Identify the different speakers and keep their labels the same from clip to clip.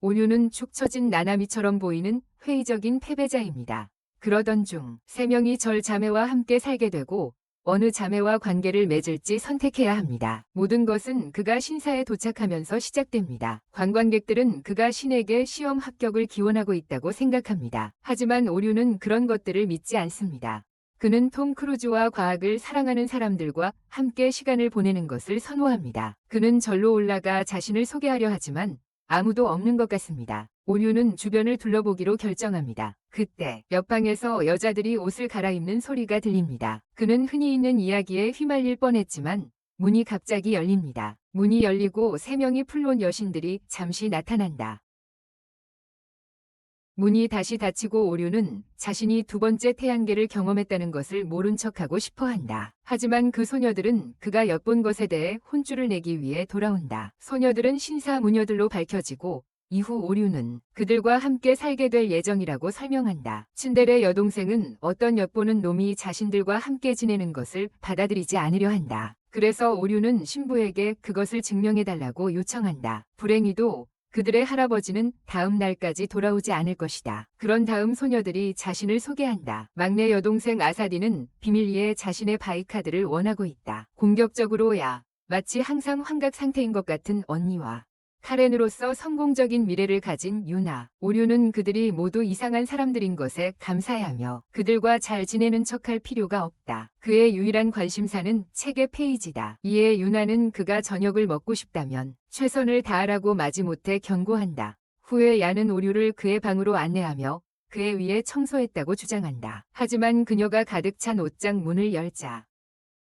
Speaker 1: 오류는 축 처진 나나미처럼 보이는 회의적인 패배자입니다. 그러던 중 세 명이 절 자매와 함께 살게 되고 어느 자매와 관계를 맺을지 선택해야 합니다. 모든 것은 그가 신사에 도착하면서 시작됩니다. 관광객들은 그가 신에게 시험 합격을 기원하고 있다고 생각합니다. 하지만 오류는 그런 것들을 믿지 않습니다. 그는 톰 크루즈와 과학을 사랑하는 사람들과 함께 시간을 보내는 것을 선호합니다. 그는 절로 올라가 자신을 소개하려 하지만 아무도 없는 것 같습니다. 오류는 주변을 둘러보기로 결정합니다. 그때 옆방에서 여자들이 옷을 갈아입는 소리가 들립니다. 그는 흔히 있는 이야기에 휘말릴 뻔했지만 문이 갑자기 열립니다. 문이 열리고 세 명이 풀론 여신들이 잠시 나타난다. 문이 다시 닫히고 오류는 자신이 두 번째 태양계를 경험했다는 것을 모른 척하고 싶어한다. 하지만 그 소녀들은 그가 엿본 것에 대해 혼쭐을 내기 위해 돌아온다. 소녀들은 신사 무녀들로 밝혀지고 이후 오류는 그들과 함께 살게 될 예정이라고 설명한다. 츤데레 여동생은 어떤 엿보는 놈이 자신들과 함께 지내는 것을 받아들이지 않으려 한다. 그래서 오류는 신부에게 그것을 증명해달라고 요청한다. 불행히도 그들의 할아버지는 다음 날까지 돌아오지 않을 것이다. 그런 다음 소녀들이 자신을 소개한다. 막내 여동생 아사디는 비밀리에 자신의 바이카드를 원하고 있다. 공격적으로야 마치 항상 환각 상태인 것 같은 언니와 카렌으로서 성공적인 미래를 가진 유나. 오류는 그들이 모두 이상한 사람들인 것에 감사해하며 그들과 잘 지내는 척할 필요가 없다. 그의 유일한 관심사는 책의 페이지다. 이에 유나는 그가 저녁을 먹고 싶다면 최선을 다하라고 마지못해 경고한다. 후에 야는 오류를 그의 방으로 안내하며 그의 위에 청소했다고 주장한다. 하지만 그녀가 가득 찬 옷장 문을 열자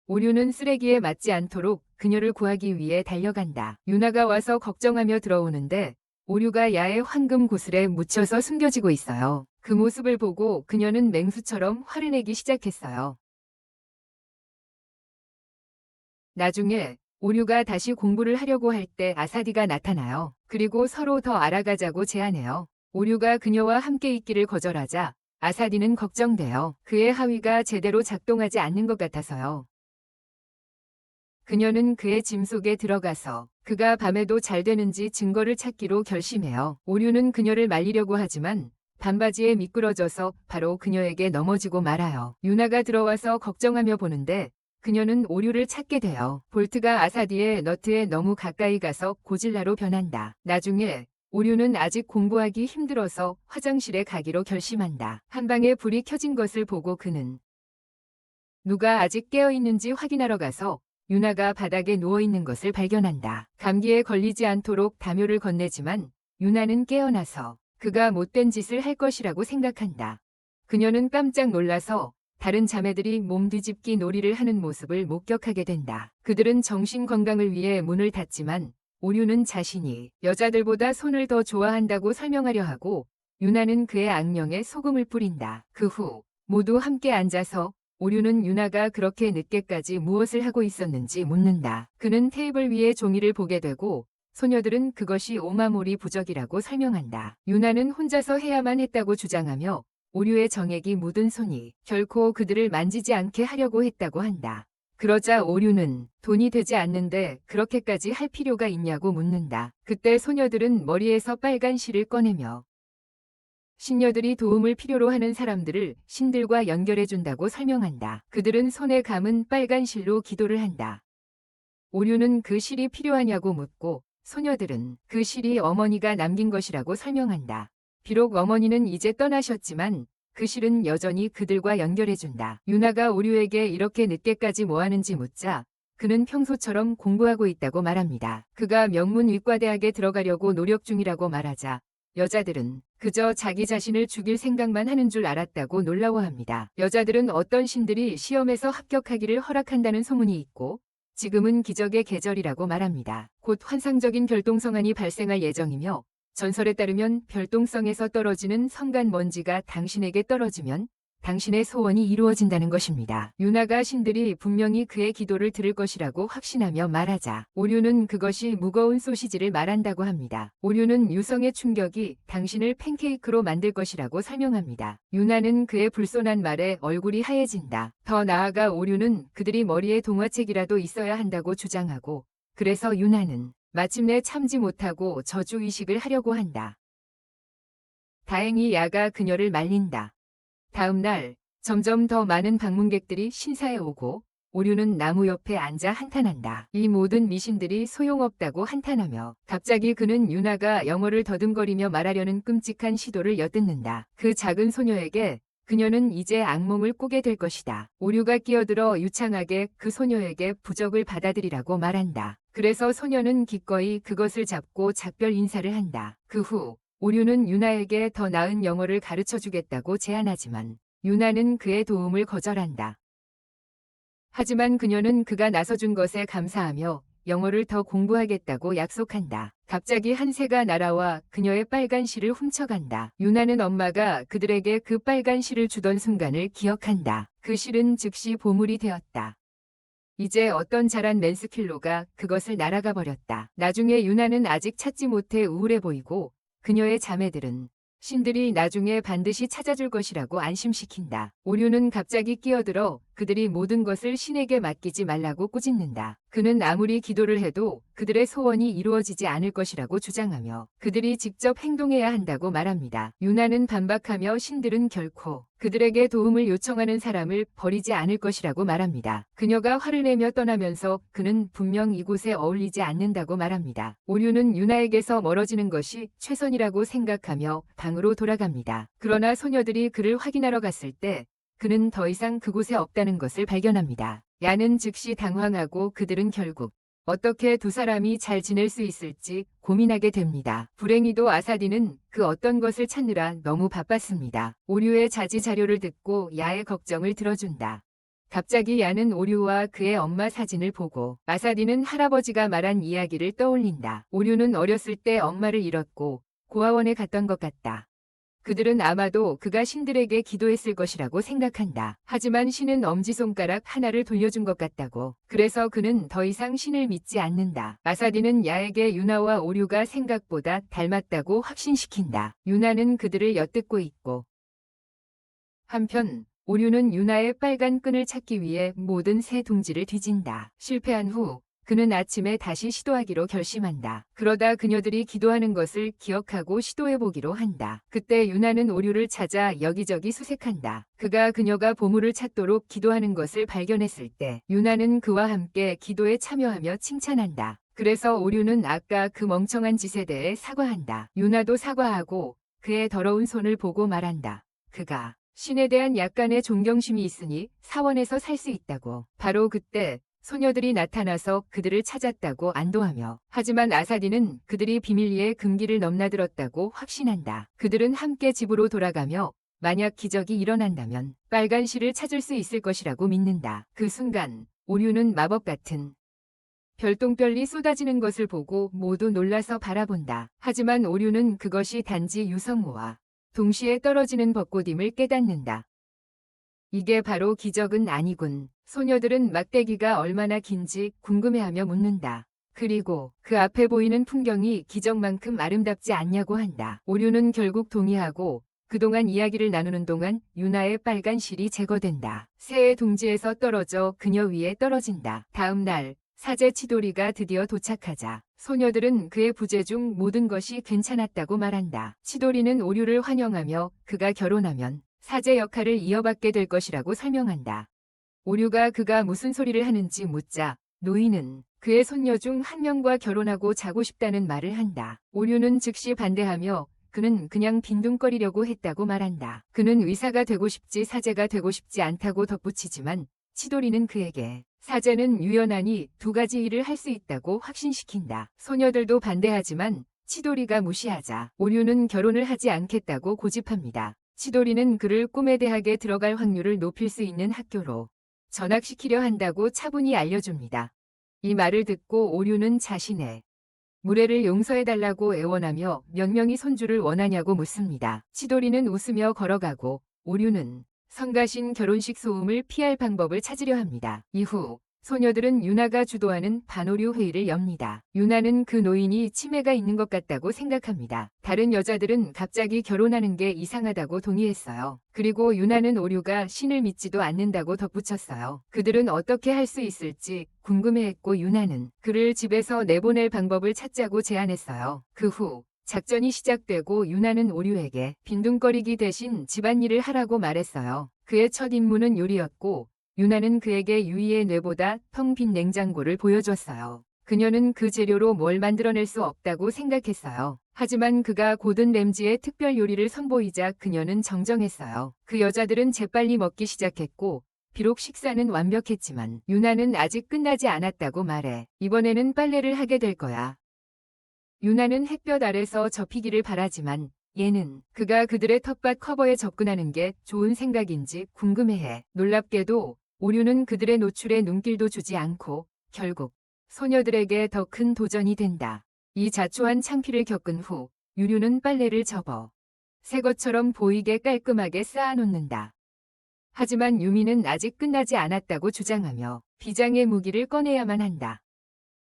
Speaker 1: 오류는 쓰레기에 맞지 않도록 그녀를 구하기 위해 달려간다. 유나가 와서 걱정하며 들어오는데 오류가 야의 황금 구슬에 묻혀서 숨겨지고 있어요. 그 모습을 보고 그녀는 맹수처럼 화를 내기 시작했어요. 나중에 오류가 다시 공부를 하려고 할 때 아사디가 나타나요. 그리고 서로 더 알아가자고 제안해요. 오류가 그녀와 함께 있기를 거절하자 아사디는 걱정돼요. 그의 하위가 제대로 작동하지 않는 것 같아서요. 그녀는 그의 짐 속에 들어가서 그가 밤에도 잘 되는지 증거를 찾기로 결심해요. 오류는 그녀를 말리려고 하지만 반바지에 미끄러져서 바로 그녀에게 넘어지고 말아요. 유나가 들어와서 걱정하며 보는데 그녀는 오류를 찾게 돼요. 볼트가 아사디의 너트에 너무 가까이 가서 고질라로 변한다. 나중에 오류는 아직 공부하기 힘들어서 화장실에 가기로 결심한다. 한방에 불이 켜진 것을 보고 그는 누가 아직 깨어있는지 확인하러 가서 유나가 바닥에 누워있는 것을 발견한다. 감기에 걸리지 않도록 담요를 건네지만 유나는 깨어나서 그가 못된 짓을 할 것이라고 생각한다. 그녀는 깜짝 놀라서 다른 자매들이 몸 뒤집기 놀이를 하는 모습을 목격하게 된다. 그들은 정신 건강을 위해 문을 닫지만 오류는 자신이 여자들보다 손을 더 좋아한다고 설명하려 하고 유나는 그의 악명에 소금을 뿌린다. 그 후 모두 함께 앉아서 오류는 유나가 그렇게 늦게까지 무엇을 하고 있었는지 묻는다. 그는 테이블 위에 종이를 보게 되고 소녀들은 그것이 오마모리 부적이라고 설명한다. 유나는 혼자서 해야만 했다고 주장하며 오류의 정액이 묻은 손이 결코 그들을 만지지 않게 하려고 했다고 한다. 그러자 오류는 돈이 되지 않는데 그렇게까지 할 필요가 있냐고 묻는다. 그때 소녀들은 머리에서 빨간 실을 꺼내며 신녀들이 도움을 필요로 하는 사람들을 신들과 연결해준다고 설명한다. 그들은 손에 감은 빨간 실로 기도를 한다. 오류는 그 실이 필요하냐고 묻고 소녀들은 그 실이 어머니가 남긴 것이라고 설명한다. 비록 어머니는 이제 떠나셨지만 그 실은 여전히 그들과 연결해준다. 유나가 오류에게 이렇게 늦게까지 뭐하는지 묻자 그는 평소처럼 공부하고 있다고 말합니다. 그가 명문의과대학에 들어가려고 노력 중이라고 말하자 여자들은 그저 자기 자신을 죽일 생각만 하는 줄 알았다고 놀라워합니다. 여자들은 어떤 신들이 시험에서 합격하기를 허락한다는 소문이 있고 지금은 기적의 계절이라고 말합니다. 곧 환상적인 별똥성안이 발생할 예정이며 전설에 따르면 별똥성에서 떨어지는 성간 먼지가 당신에게 떨어지면 당신의 소원이 이루어진다는 것입니다. 유나가 신들이 분명히 그의 기도를 들을 것이라고 확신하며 말하자 오류는 그것이 무거운 소시지를 말한다고 합니다. 오류는 유성의 충격이 당신을 팬케이크로 만들 것이라고 설명합니다. 유나는 그의 불손한 말에 얼굴이 하얘진다. 더 나아가 오류는 그들이 머리에 동화책이라도 있어야 한다고 주장하고 그래서 유나는 마침내 참지 못하고 저주의식을 하려고 한다. 다행히 야가 그녀를 말린다. 다음 날 점점 더 많은 방문객들이 신사에 오고 오류는 나무 옆에 앉아 한탄한다. 이 모든 미신들이 소용없다고 한탄하며 갑자기 그는 유나가 영어를 더듬거리며 말하려는 끔찍한 시도를 엿듣는다. 그 작은 소녀에게 그녀는 이제 악몽을 꾸게 될 것이다. 오류가 끼어들어 유창하게 그 소녀에게 부적을 받아들이라고 말한다. 그래서 소녀는 기꺼이 그것을 잡고 작별 인사를 한다. 그 후 오류는 유나에게 더 나은 영어를 가르쳐주겠다고 제안하지만 유나는 그의 도움을 거절한다. 하지만 그녀는 그가 나서준 것에 감사하며 영어를 더 공부하겠다고 약속한다. 갑자기 한 새가 날아와 그녀의 빨간 실을 훔쳐간다. 유나는 엄마가 그들에게 그 빨간 실을 주던 순간을 기억한다. 그 실은 즉시 보물이 되었다. 이제 어떤 잘한 맨스킬로가 그것을 날아가 버렸다. 나중에 유나는 아직 찾지 못해 우울해 보이고 그녀의 자매들은 신들이 나중에 반드시 찾아줄 것이라고 안심시킨다. 오류는 갑자기 끼어들어 그들이 모든 것을 신에게 맡기지 말라고 꾸짖는다. 그는 아무리 기도를 해도 그들의 소원이 이루어지지 않을 것이라고 주장하며 그들이 직접 행동해야 한다고 말합니다. 유나는 반박하며 신들은 결코 그들에게 도움을 요청하는 사람을 버리지 않을 것이라고 말합니다. 그녀가 화를 내며 떠나면서 그는 분명 이곳에 어울리지 않는다고 말합니다. 오류는 유나에게서 멀어지는 것이 최선이라고 생각하며 방으로 돌아갑니다. 그러나 소녀들이 그를 확인하러 갔을 때 그는 더 이상 그곳에 없다는 것을 발견합니다. 야는 즉시 당황하고 그들은 결국 어떻게 두 사람이 잘 지낼 수 있을지 고민하게 됩니다. 불행히도 아사디는 그 어떤 것을 찾느라 너무 바빴습니다. 오류의 자지 자료를 듣고 야의 걱정을 들어준다. 갑자기 야는 오류와 그의 엄마 사진을 보고 아사디는 할아버지가 말한 이야기를 떠올린다. 오류는 어렸을 때 엄마를 잃었고 고아원에 갔던 것 같다. 그들은 아마도 그가 신들에게 기도했을 것이라고 생각한다. 하지만 신은 엄지손가락 하나를 돌려준 것 같다고. 그래서 그는 더 이상 신을 믿지 않는다. 아사디는 야에게 유나와 오류가 생각보다 닮았다고 확신시킨다. 유나는 그들을 엿듣고 있고 한편 오류는 유나의 빨간 끈을 찾기 위해 모든 새 둥지를 뒤진다. 실패한 후 그는 아침에 다시 시도하기로 결심한다. 그러다 그녀들이 기도하는 것을 기억하고 시도해보기로 한다. 그때 유나는 오류를 찾아 여기저기 수색한다. 그가 그녀가 보물을 찾도록 기도하는 것을 발견했을 때 유나는 그와 함께 기도에 참여하며 칭찬한다. 그래서 오류는 아까 그 멍청한 짓에 대해 사과한다. 유나도 사과하고 그의 더러운 손을 보고 말한다. 그가 신에 대한 약간의 존경심이 있으니 사원에서 살 수 있다고. 바로 그때 소녀들이 나타나서 그들을 찾았다고 안도하며 하지만 아사디는 그들이 비밀리에 금기를 넘나들었다고 확신한다. 그들은 함께 집으로 돌아가며 만약 기적이 일어난다면 빨간 실을 찾을 수 있을 것이라고 믿는다. 그 순간 오류는 마법 같은 별똥별이 쏟아지는 것을 보고 모두 놀라서 바라본다. 하지만 오류는 그것이 단지 유성우와 동시에 떨어지는 벚꽃임을 깨닫는다. 이게 바로 기적은 아니군. 소녀들은 막대기가 얼마나 긴지 궁금해하며 묻는다. 그리고 그 앞에 보이는 풍경이 기적만큼 아름답지 않냐고 한다. 오류는 결국 동의하고 그동안 이야기를 나누는 동안 유나의 빨간 실이 제거된다. 새의 둥지에서 떨어져 그녀 위에 떨어진다. 다음 날 사제 치도리가 드디어 도착하자 소녀들은 그의 부재 중 모든 것이 괜찮았다고 말한다. 치도리는 오류를 환영하며 그가 결혼하면 사제 역할을 이어받게 될 것이라고 설명한다. 오류가 그가 무슨 소리를 하는지 묻자 노인은 그의 손녀 중 한 명과 결혼하고 자고 싶다는 말을 한다. 오류는 즉시 반대하며 그는 그냥 빈둥거리려고 했다고 말한다. 그는 의사가 되고 싶지 사제가 되고 싶지 않다고 덧붙이지만 치도리는 그에게 사제는 유연하니 두 가지 일을 할 수 있다고 확신시킨다. 소녀들도 반대하지만 치도리가 무시하자 오류는 결혼을 하지 않겠다고 고집합니다. 치도리는 그를 꿈의 대학에 들어갈 확률을 높일 수 있는 학교로 전학시키려 한다고 차분히 알려줍니다. 이 말을 듣고 오류는 자신의 무례를 용서해달라고 애원하며 몇 명이 손주를 원하냐고 묻습니다. 치도리는 웃으며 걸어가고 오류는 성가신 결혼식 소음을 피할 방법을 찾으려 합니다. 이후 소녀들은 유나가 주도하는 반오류 회의를 엽니다. 유나는 그 노인이 치매가 있는 것 같다고 생각합니다. 다른 여자들은 갑자기 결혼하는 게 이상하다고 동의했어요. 그리고 유나는 오류가 신을 믿지도 않는다고 덧붙였어요. 그들은 어떻게 할 수 있을지 궁금해했고 유나는 그를 집에서 내보낼 방법을 찾자고 제안했어요. 그 후 작전이 시작되고 유나는 오류에게 빈둥거리기 대신 집안일을 하라고 말했어요. 그의 첫 임무는 요리였고 유나는 그에게 유이의 뇌보다 텅 빈 냉장고를 보여줬어요. 그녀는 그 재료로 뭘 만들어낼 수 없다고 생각했어요. 하지만 그가 고든 램지의 특별 요리를 선보이자 그녀는 정정했어요. 그 여자들은 재빨리 먹기 시작했고 비록 식사는 완벽했지만 유나는 아직 끝나지 않았다고 말해 이번에는 빨래를 하게 될 거야. 유나는 햇볕 아래서 접히기를 바라지만 얘는 그가 그들의 텃밭 커버에 접근하는 게 좋은 생각인지 궁금해해. 놀랍게도 오류는 그들의 노출에 눈길도 주지 않고 결국 소녀들에게 더 큰 도전이 된다. 이 자초한 창피를 겪은 후 유류는 빨래를 접어 새 것처럼 보이게 깔끔하게 쌓아놓는다. 하지만 유미는 아직 끝나지 않았다고 주장하며 비장의 무기를 꺼내야만 한다.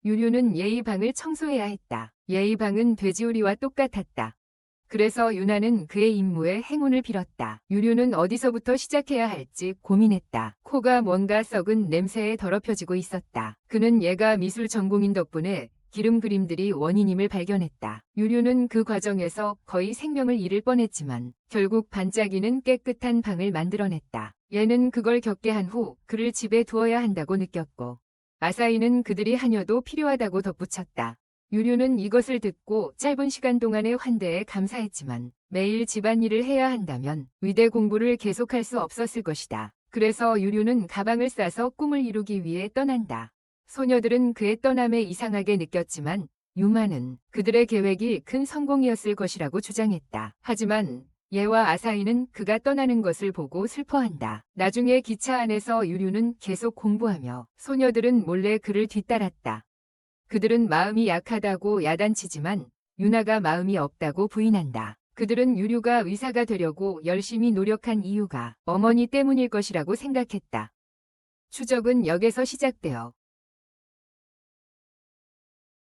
Speaker 1: 유류는 예의 방을 청소해야 했다. 예의 방은 돼지우리와 똑같았다. 그래서 유나는 그의 임무에 행운을 빌었다. 유류는 어디서부터 시작해야 할지 고민했다. 코가 뭔가 썩은 냄새에 더럽혀지고 있었다. 그는 예가 미술 전공인 덕분에 기름 그림들이 원인임을 발견했다. 유류는 그 과정에서 거의 생명을 잃을 뻔했지만 결국 반짝이는 깨끗한 방을 만들어냈다. 얘는 그걸 겪게 한 후 그를 집에 두어야 한다고 느꼈고 아사히는 그들이 하녀도 필요하다고 덧붙였다. 유류는 이것을 듣고 짧은 시간 동안의 환대에 감사했지만 매일 집안일을 해야 한다면 위대 공부를 계속할 수 없었을 것이다. 그래서 유류는 가방을 싸서 꿈을 이루기 위해 떠난다. 소녀들은 그의 떠남에 이상하게 느꼈지만 유마는 그들의 계획이 큰 성공이었을 것이라고 주장했다. 하지만 예와 아사히는 그가 떠나는 것을 보고 슬퍼한다. 나중에 기차 안에서 유류는 계속 공부하며 소녀들은 몰래 그를 뒤따랐다. 그들은 마음이 약하다고 야단치지만 유나가 마음이 없다고 부인한다. 그들은 유류가 의사가 되려고 열심히 노력한 이유가 어머니 때문일 것이라고 생각했다. 추적은 여기서 시작되어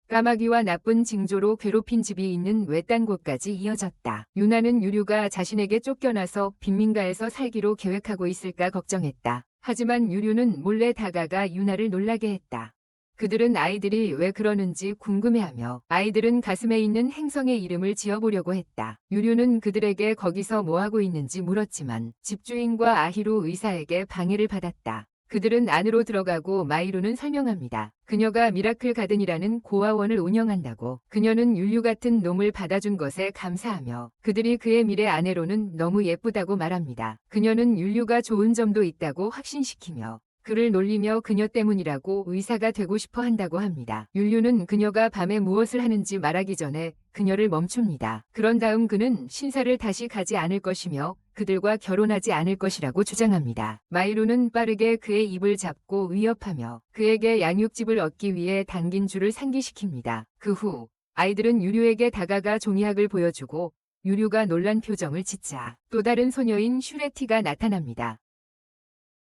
Speaker 1: 까마귀와 나쁜 징조로 괴롭힌 집이 있는 외딴 곳까지 이어졌다. 유나는 유류가 자신에게 쫓겨나서 빈민가에서 살기로 계획하고 있을까 걱정했다. 하지만 유류는 몰래 다가가 유나를 놀라게 했다. 그들은 아이들이 왜 그러는지 궁금해하며 아이들은 가슴에 있는 행성의 이름을 지어보려고 했다. 유류는 그들에게 거기서 뭐하고 있는지 물었지만 집주인과 아히로 의사에게 방해를 받았다. 그들은 안으로 들어가고 마이루는 설명합니다. 그녀가 미라클 가든이라는 고아원을 운영한다고. 그녀는 율류 같은 놈을 받아준 것에 감사하며 그들이 그의 미래 아내로는 너무 예쁘다고 말합니다. 그녀는 율류가 좋은 점도 있다고 확신시키며 그를 놀리며 그녀 때문이라고 의사가 되고 싶어 한다고 합니다. 율류는 그녀가 밤에 무엇을 하는지 말하기 전에 그녀를 멈춥니다. 그런 다음 그는 신사를 다시 가지 않을 것이며 그들과 결혼하지 않을 것이라고 주장합니다. 마이루는 빠르게 그의 입을 잡고 위협하며 그에게 양육집을 얻기 위해 당긴 줄을 상기시킵니다. 그 후 아이들은 유류에게 다가가 종이학을 보여주고 유류가 놀란 표정을 짓자 또 다른 소녀인 슈레티가 나타납니다.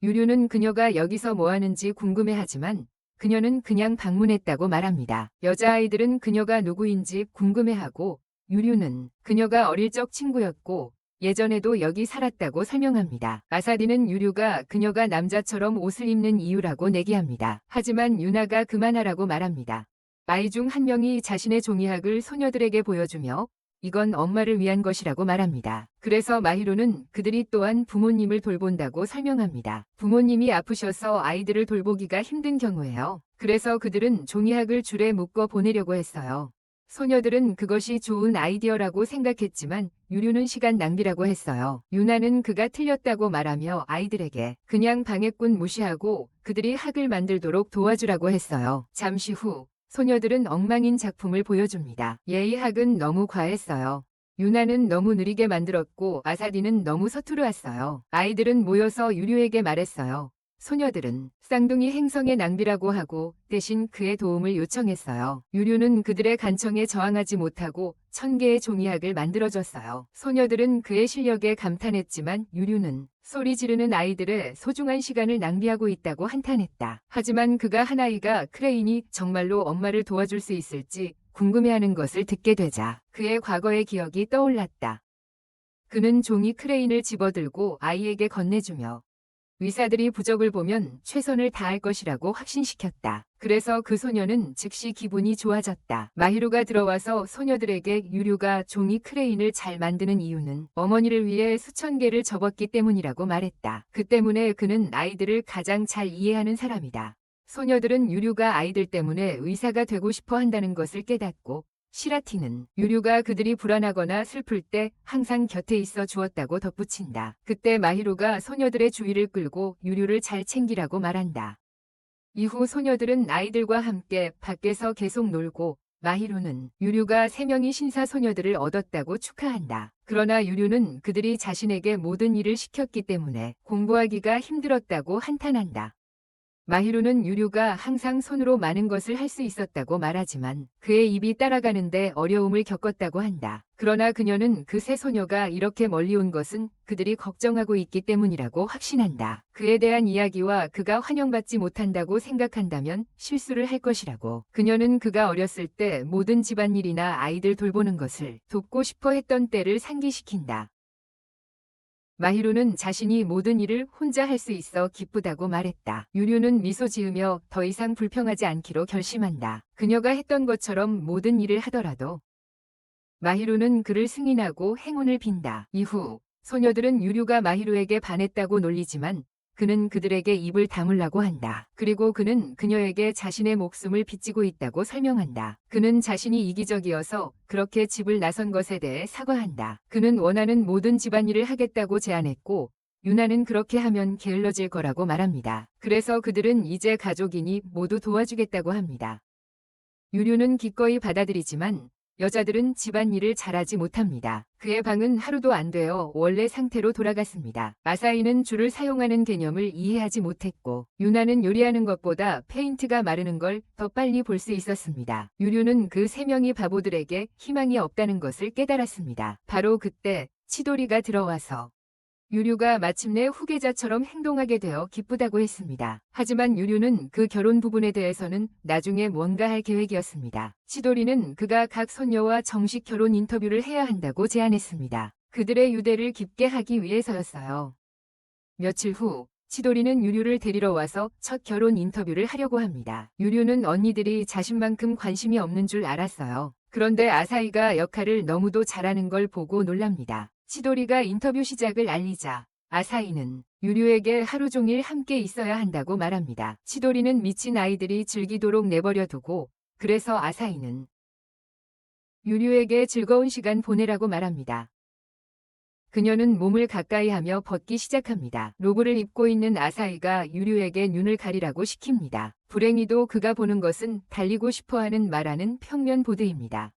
Speaker 1: 유류는 그녀가 여기서 뭐하는지 궁금해하지만 그녀는 그냥 방문했다고 말합니다. 여자아이들은 그녀가 누구인지 궁금해하고 유류는 그녀가 어릴 적 친구였고 예전에도 여기 살았다고 설명합니다. 아사디는 유류가 그녀가 남자처럼 옷을 입는 이유라고 내기합니다. 하지만 유나가 그만하라고 말합니다. 아이 중 한 명이 자신의 종이학을 소녀들에게 보여주며 이건 엄마를 위한 것이라고 말합니다. 그래서 마히로는 그들이 또한 부모님을 돌본다고 설명합니다. 부모님이 아프셔서 아이들을 돌보기가 힘든 경우에요. 그래서 그들은 종이학을 줄에 묶어 보내려고 했어요. 소녀들은 그것이 좋은 아이디어라고 생각했지만 유류는 시간 낭비라고 했어요. 유나는 그가 틀렸다고 말하며 아이들에게 그냥 방해꾼 무시하고 그들이 학을 만들도록 도와주라고 했어요. 잠시 후 소녀들은 엉망인 작품을 보여줍니다. 예의 학은 너무 과했어요. 유나는 너무 느리게 만들었고 아사디는 너무 서투르었어요. 아이들은 모여서 유류에게 말했어요. 소녀들은 쌍둥이 행성의 낭비라고 하고 대신 그의 도움을 요청했어요. 유류는 그들의 간청에 저항하지 못하고 1000개의 종이학을 만들어줬어요. 소녀들은 그의 실력에 감탄했지만 유류는 소리 지르는 아이들의 소중한 시간을 낭비하고 있다고 한탄했다. 하지만 그가 한 아이가 크레인이 정말로 엄마를 도와줄 수 있을지 궁금해하는 것을 듣게 되자 그의 과거의 기억이 떠올랐다. 그는 종이 크레인을 집어들고 아이에게 건네주며 의사들이 부적을 보면 최선을 다할 것이라고 확신시켰다. 그래서 그 소녀는 즉시 기분이 좋아졌다. 마히루가 들어와서 소녀들에게 유류가 종이 크레인을 잘 만드는 이유는 어머니를 위해 수천 개를 접었기 때문이라고 말했다. 그 때문에 그는 아이들을 가장 잘 이해하는 사람이다. 소녀들은 유류가 아이들 때문에 의사가 되고 싶어 한다는 것을 깨닫고 시라티는 유류가 그들이 불안하거나 슬플 때 항상 곁에 있어 주었다고 덧붙인다. 그때 마히루가 소녀들의 주의를 끌고 유류를 잘 챙기라고 말한다. 이후 소녀들은 아이들과 함께 밖에서 계속 놀고 마히루는 유류가 3명의 신사 소녀들을 얻었다고 축하한다. 그러나 유류는 그들이 자신에게 모든 일을 시켰기 때문에 공부하기가 힘들었다고 한탄한다. 마히루는 유류가 항상 손으로 많은 것을 할 수 있었다고 말하지만 그의 입이 따라가는데 어려움을 겪었다고 한다. 그러나 그녀는 그 세 소녀가 이렇게 멀리 온 것은 그들이 걱정하고 있기 때문이라고 확신한다. 그에 대한 이야기와 그가 환영받지 못한다고 생각한다면 실수를 할 것이라고. 그녀는 그가 어렸을 때 모든 집안일이나 아이들 돌보는 것을 돕고 싶어 했던 때를 상기시킨다. 마히루는 자신이 모든 일을 혼자 할 수 있어 기쁘다고 말했다. 유류는 미소 지으며 더 이상 불평하지 않기로 결심한다. 그녀가 했던 것처럼 모든 일을 하더라도 마히루는 그를 승인하고 행운을 빈다. 이후 소녀들은 유류가 마히루에게 반했다고 놀리지만 그는 그들에게 입을 다물라고 한다. 그리고 그는 그녀에게 자신의 목숨을 빚지고 있다고 설명한다. 그는 자신이 이기적이어서 그렇게 집을 나선 것에 대해 사과한다. 그는 원하는 모든 집안일을 하겠다고 제안했고 유나는 그렇게 하면 게을러질 거라고 말합니다. 그래서 그들은 이제 가족이니 모두 도와주겠다고 합니다. 유류는 기꺼이 받아들이지만 여자들은 집안일을 잘하지 못합니다. 그의 방은 하루도 안 되어 원래 상태로 돌아갔습니다. 아사히는 줄을 사용하는 개념을 이해하지 못했고 유나는 요리하는 것보다 페인트가 마르는 걸 더 빨리 볼 수 있었습니다. 유류는 그 3명의 바보들에게 희망이 없다는 것을 깨달았습니다. 바로 그때 치도리가 들어와서 유류가 마침내 후계자처럼 행동하게 되어 기쁘다고 했습니다. 하지만 유류는 그 결혼 부분에 대해서는 나중에 뭔가 할 계획이었습니다. 치도리는 그가 각 손녀와 정식 결혼 인터뷰를 해야 한다고 제안했습니다. 그들의 유대를 깊게 하기 위해서였어요. 며칠 후 치도리는 유류를 데리러 와서 첫 결혼 인터뷰를 하려고 합니다. 유류는 언니들이 자신만큼 관심이 없는 줄 알았어요. 그런데 아사히가 역할을 너무도 잘하는 걸 보고 놀랍니다. 치도리가 인터뷰 시작을 알리자 아사히는 유류에게 하루 종일 함께 있어야 한다고 말합니다. 치도리는 미친 아이들이 즐기도록 내버려 두고 그래서 아사히는 유류에게 즐거운 시간 보내라고 말합니다. 그녀는 몸을 가까이 하며 벗기 시작합니다. 로브를 입고 있는 아사히가 유류에게 눈을 가리라고 시킵니다. 불행히도 그가 보는 것은 달리고 싶어하는 말하는 평면 보드입니다.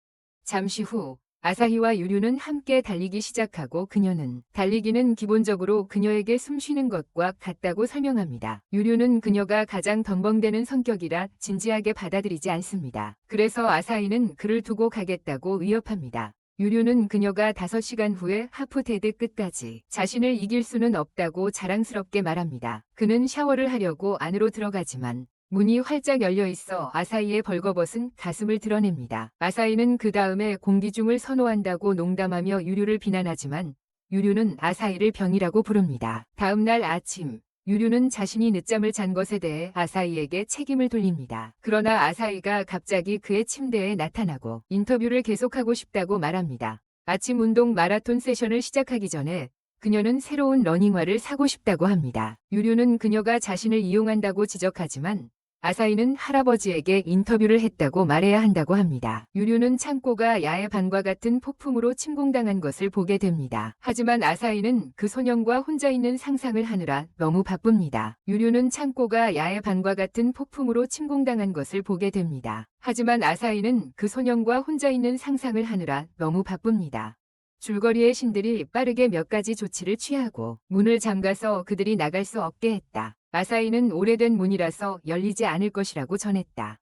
Speaker 1: 잠시 후 아사히와 유류는 함께 달리기 시작하고 그녀는 달리기는 기본적으로 그녀에게 숨쉬는 것과 같다고 설명합니다. 유류는 그녀가 가장 덤벙대는 성격이라 진지하게 받아들이지 않습니다. 그래서 아사히는 그를 두고 가겠다고 위협합니다. 유류는 그녀가 5시간 후에 하프테드 끝까지 자신을 이길 수는 없다고 자랑스럽게 말합니다. 그는 샤워를 하려고 안으로 들어가지만 문이 활짝 열려 있어 아사히의 벌거벗은 가슴을 드러냅니다. 아사히는 그 다음에 공기중을 선호한다고 농담하며 유류를 비난하지만 유류는 아사히를 병이라고 부릅니다. 다음 날 아침 유류는 자신이 늦잠을 잔 것에 대해 아사히에게 책임을 돌립니다. 그러나 아사히가 갑자기 그의 침대에 나타나고 인터뷰를 계속하고 싶다고 말합니다. 아침 운동 마라톤 세션을 시작하기 전에 그녀는 새로운 러닝화를 사고 싶다고 합니다. 유류는 그녀가 자신을 이용한다고 지적하지만 아사히는 할아버지에게 인터뷰를 했다고 말해야 한다고 합니다. 유류는 창고가 야의 방과 같은 폭풍으로 침공당한 것을 보게 됩니다. 하지만 아사히는 그 소년과 혼자 있는 상상을 하느라 너무 바쁩니다. 유류는 창고가 야의 방과 같은 폭풍으로 침공당한 것을 보게 됩니다. 하지만 아사히는 그 소년과 혼자 있는 상상을 하느라 너무 바쁩니다. 줄거리의 신들이 빠르게 몇 가지 조치를 취하고 문을 잠가서 그들이 나갈 수 없게 했다. 아사히는 오래된 문이라서 열리지 않을 것이라고 전했다.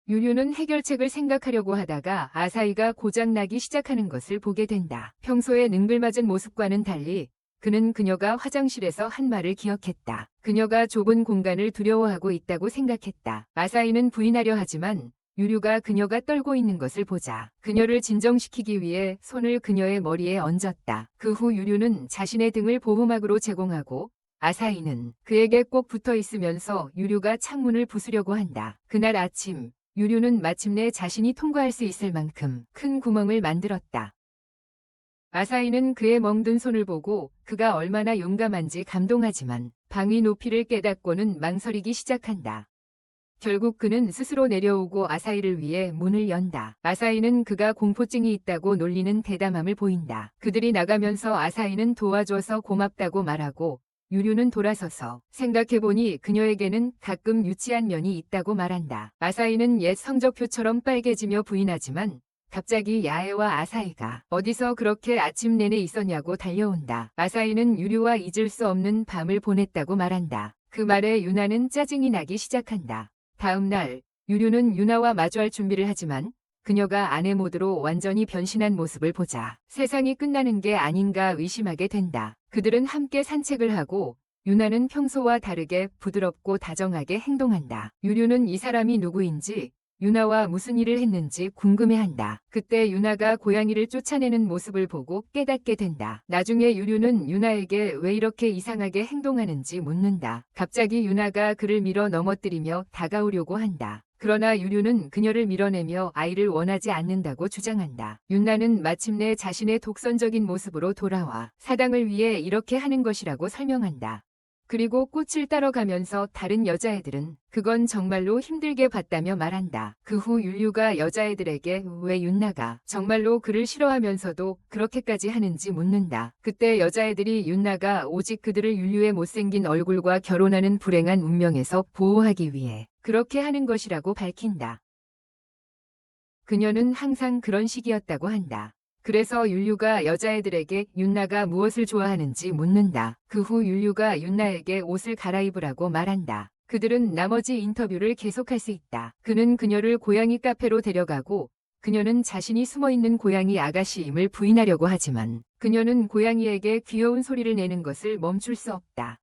Speaker 1: 유류는 해결책을 생각하려고 하다가 아사히가 고장나기 시작하는 것을 보게 된다. 평소에 능글맞은 모습과는 달리 그는 그녀가 화장실에서 한 말을 기억했다. 그녀가 좁은 공간을 두려워하고 있다고 생각했다. 아사히는 부인하려 하지만 유류가 그녀가 떨고 있는 것을 보자 그녀를 진정시키기 위해 손을 그녀의 머리에 얹었다. 그 후 유류는 자신의 등을 보호막으로 제공하고 아사히는 그에게 꼭 붙어 있으면서 유류가 창문을 부수려고 한다. 그날 아침 유류는 마침내 자신이 통과할 수 있을 만큼 큰 구멍을 만들었다. 아사히는 그의 멍든 손을 보고 그가 얼마나 용감한지 감동하지만 방위 높이를 깨닫고는 망설이기 시작한다. 결국 그는 스스로 내려오고 아사히를 위해 문을 연다. 아사히는 그가 공포증이 있다고 놀리는 대담함을 보인다. 그들이 나가면서 아사히는 도와줘서 고맙다고 말하고 유류는 돌아서서 생각해보니 그녀에게는 가끔 유치한 면이 있다고 말한다. 아사히는 옛 성적표처럼 빨개지며 부인하지만 갑자기 야에와 아사히가 어디서 그렇게 아침 내내 있었냐고 달려온다. 아사히는 유류와 잊을 수 없는 밤을 보냈다고 말한다. 그 말에 유나는 짜증이 나기 시작한다. 다음 날 유류는 유나와 마주할 준비를 하지만 그녀가 아내 모드로 완전히 변신한 모습을 보자 세상이 끝나는 게 아닌가 의심하게 된다. 그들은 함께 산책을 하고 유나는 평소와 다르게 부드럽고 다정하게 행동한다. 유류는 이 사람이 누구인지 유나와 무슨 일을 했는지 궁금해한다. 그때 유나가 고양이를 쫓아내는 모습을 보고 깨닫게 된다. 나중에 유류는 유나에게 왜 이렇게 이상하게 행동하는지 묻는다. 갑자기 유나가 그를 밀어 넘어뜨리며 다가오려고 한다. 그러나 유류는 그녀를 밀어내며 아이를 원하지 않는다고 주장한다. 윤나는 마침내 자신의 독선적인 모습으로 돌아와 사당을 위해 이렇게 하는 것이라고 설명한다. 그리고 꽃을 따러 가면서 다른 여자애들은 그건 정말로 힘들게 봤다며 말한다. 그 후 율류가 여자애들에게 왜 윤나가 정말로 그를 싫어하면서도 그렇게까지 하는지 묻는다. 그때 여자애들이 윤나가 오직 그들을 율류의 못생긴 얼굴과 결혼하는 불행한 운명에서 보호하기 위해 그렇게 하는 것이라고 밝힌다. 그녀는 항상 그런 식이었다고 한다. 그래서 율류가 여자애들에게 윤나가 무엇을 좋아하는지 묻는다. 그 후 율류가 윤나에게 옷을 갈아입으라고 말한다. 그들은 나머지 인터뷰를 계속할 수 있다. 그는 그녀를 고양이 카페로 데려가고 그녀는 자신이 숨어있는 고양이 아가씨임을 부인하려고 하지만 그녀는 고양이에게 귀여운 소리를 내는 것을 멈출 수 없다.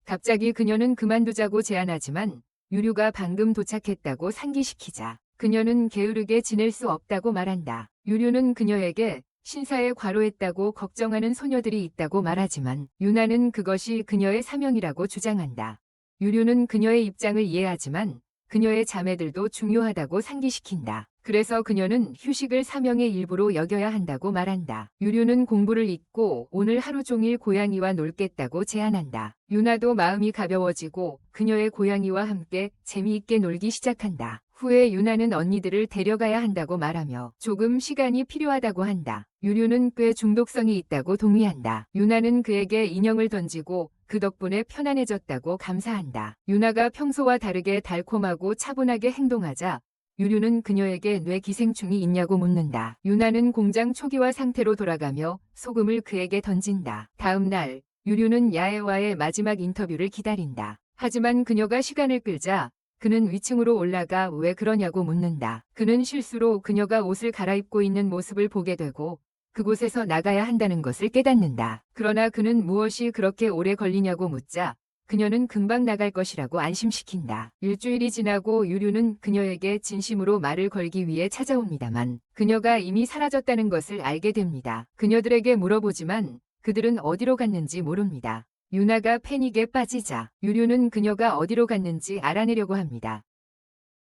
Speaker 1: 갑자기 그녀는 그만두자고 제안하지만 율류가 방금 도착했다고 상기시키자 그녀는 게으르게 지낼 수 없다고 말한다. 유류는 그녀에게 신사에 과로했다고 걱정하는 소녀들이 있다고 말하지만 유나는 그것이 그녀의 사명이라고 주장한다. 유류는 그녀의 입장을 이해하지만 그녀의 자매들도 중요하다고 상기시킨다. 그래서 그녀는 휴식을 사명의 일부로 여겨야 한다고 말한다. 유류는 공부를 잊고 오늘 하루 종일 고양이와 놀겠다고 제안한다. 유나도 마음이 가벼워지고 그녀의 고양이와 함께 재미있게 놀기 시작한다. 후에 유나는 언니들을 데려가야 한다고 말하며 조금 시간이 필요하다고 한다. 유류는 꽤 중독성이 있다고 동의한다. 유나는 그에게 인형을 던지고 그 덕분에 편안해졌다고 감사한다. 유나가 평소와 다르게 달콤하고 차분하게 행동하자 유류는 그녀에게 뇌 기생충이 있냐고 묻는다. 유나는 공장 초기화 상태로 돌아가며 소금을 그에게 던진다. 다음 날 유류는 야에와의 마지막 인터뷰를 기다린다. 하지만 그녀가 시간을 끌자 그는 위층으로 올라가 왜 그러냐고 묻는다. 그는 실수로 그녀가 옷을 갈아입고 있는 모습을 보게 되고 그곳에서 나가야 한다는 것을 깨닫는다. 그러나 그는 무엇이 그렇게 오래 걸리냐고 묻자 그녀는 금방 나갈 것이라고 안심시킨다. 일주일이 지나고 유류는 그녀에게 진심으로 말을 걸기 위해 찾아옵니다만 그녀가 이미 사라졌다는 것을 알게 됩니다. 그녀들에게 물어보지만 그들은 어디로 갔는지 모릅니다. 유나가 패닉에 빠지자 유류는 그녀가 어디로 갔는지 알아내려고 합니다.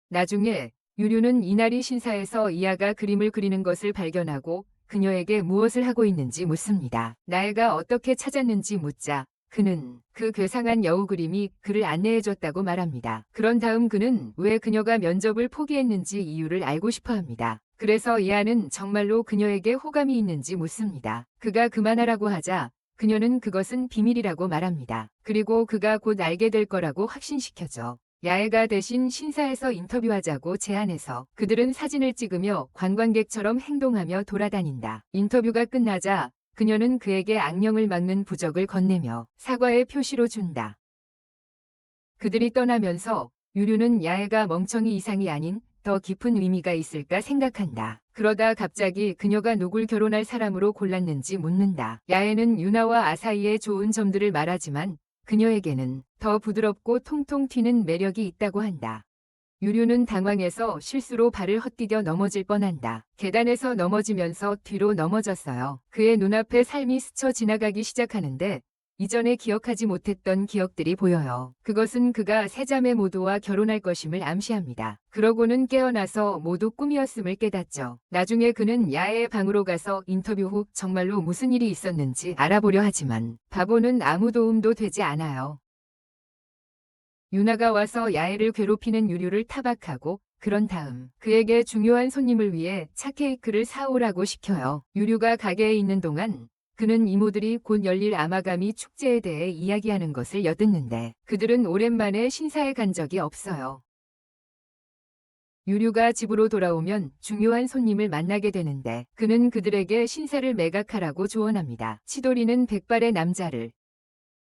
Speaker 1: 나중에 유류는 이날이 신사에서 이아가 그림을 그리는 것을 발견하고 그녀에게 무엇을 하고 있는지 묻습니다. 나애가 어떻게 찾았는지 묻자 그는 그 괴상한 여우 그림이 그를 안내해줬다고 말합니다. 그런 다음 그는 왜 그녀가 면접을 포기했는지 이유를 알고 싶어합니다. 그래서 이아는 정말로 그녀에게 호감이 있는지 묻습니다. 그가 그만하라고 하자 그녀는 그것은 비밀이라고 말합니다. 그리고 그가 곧 알게 될 거라고 확신시켜줘. 야애가 대신 신사에서 인터뷰하자고 제안해서 그들은 사진을 찍으며 관광객처럼 행동하며 돌아다닌다. 인터뷰가 끝나자 그녀는 그에게 악령을 막는 부적을 건네며 사과의 표시로 준다. 그들이 떠나면서 유류는 야애가 멍청이 이상이 아닌 더 깊은 의미가 있을까 생각한다. 그러다 갑자기 그녀가 누굴 결혼할 사람으로 골랐는지 묻는다. 야애는 유나와 아사히의 좋은 점들을 말하지만 그녀에게는 더 부드럽고 통통 튀는 매력이 있다고 한다. 유류는 당황해서 실수로 발을 헛디뎌 넘어질 뻔한다. 계단에서 넘어지면서 뒤로 넘어졌어요. 그의 눈앞에 삶이 스쳐 지나가기 시작하는데 이전에 기억하지 못했던 기억들이 보여요. 그것은 그가 세 자매 모두와 결혼할 것임을 암시합니다. 그러고는 깨어나서 모두 꿈이었음을 깨닫죠. 나중에 그는 야해의 방으로 가서 인터뷰 후 정말로 무슨 일이 있었는지 알아보려 하지만 바보는 아무 도움도 되지 않아요. 유나가 와서 야해를 괴롭히는 유류를 타박하고 그런 다음 그에게 중요한 손님을 위해 차케이크를 사오라고 시켜요. 유류가 가게에 있는 동안 그는 이모들이 곧 열릴 아마가미 축제에 대해 이야기하는 것을 엿듣는데 그들은 오랜만에 신사에 간 적이 없어요. 유류가 집으로 돌아오면 중요한 손님을 만나게 되는데 그는 그들에게 신사를 매각하라고 조언합니다. 치도리는 백발의 남자를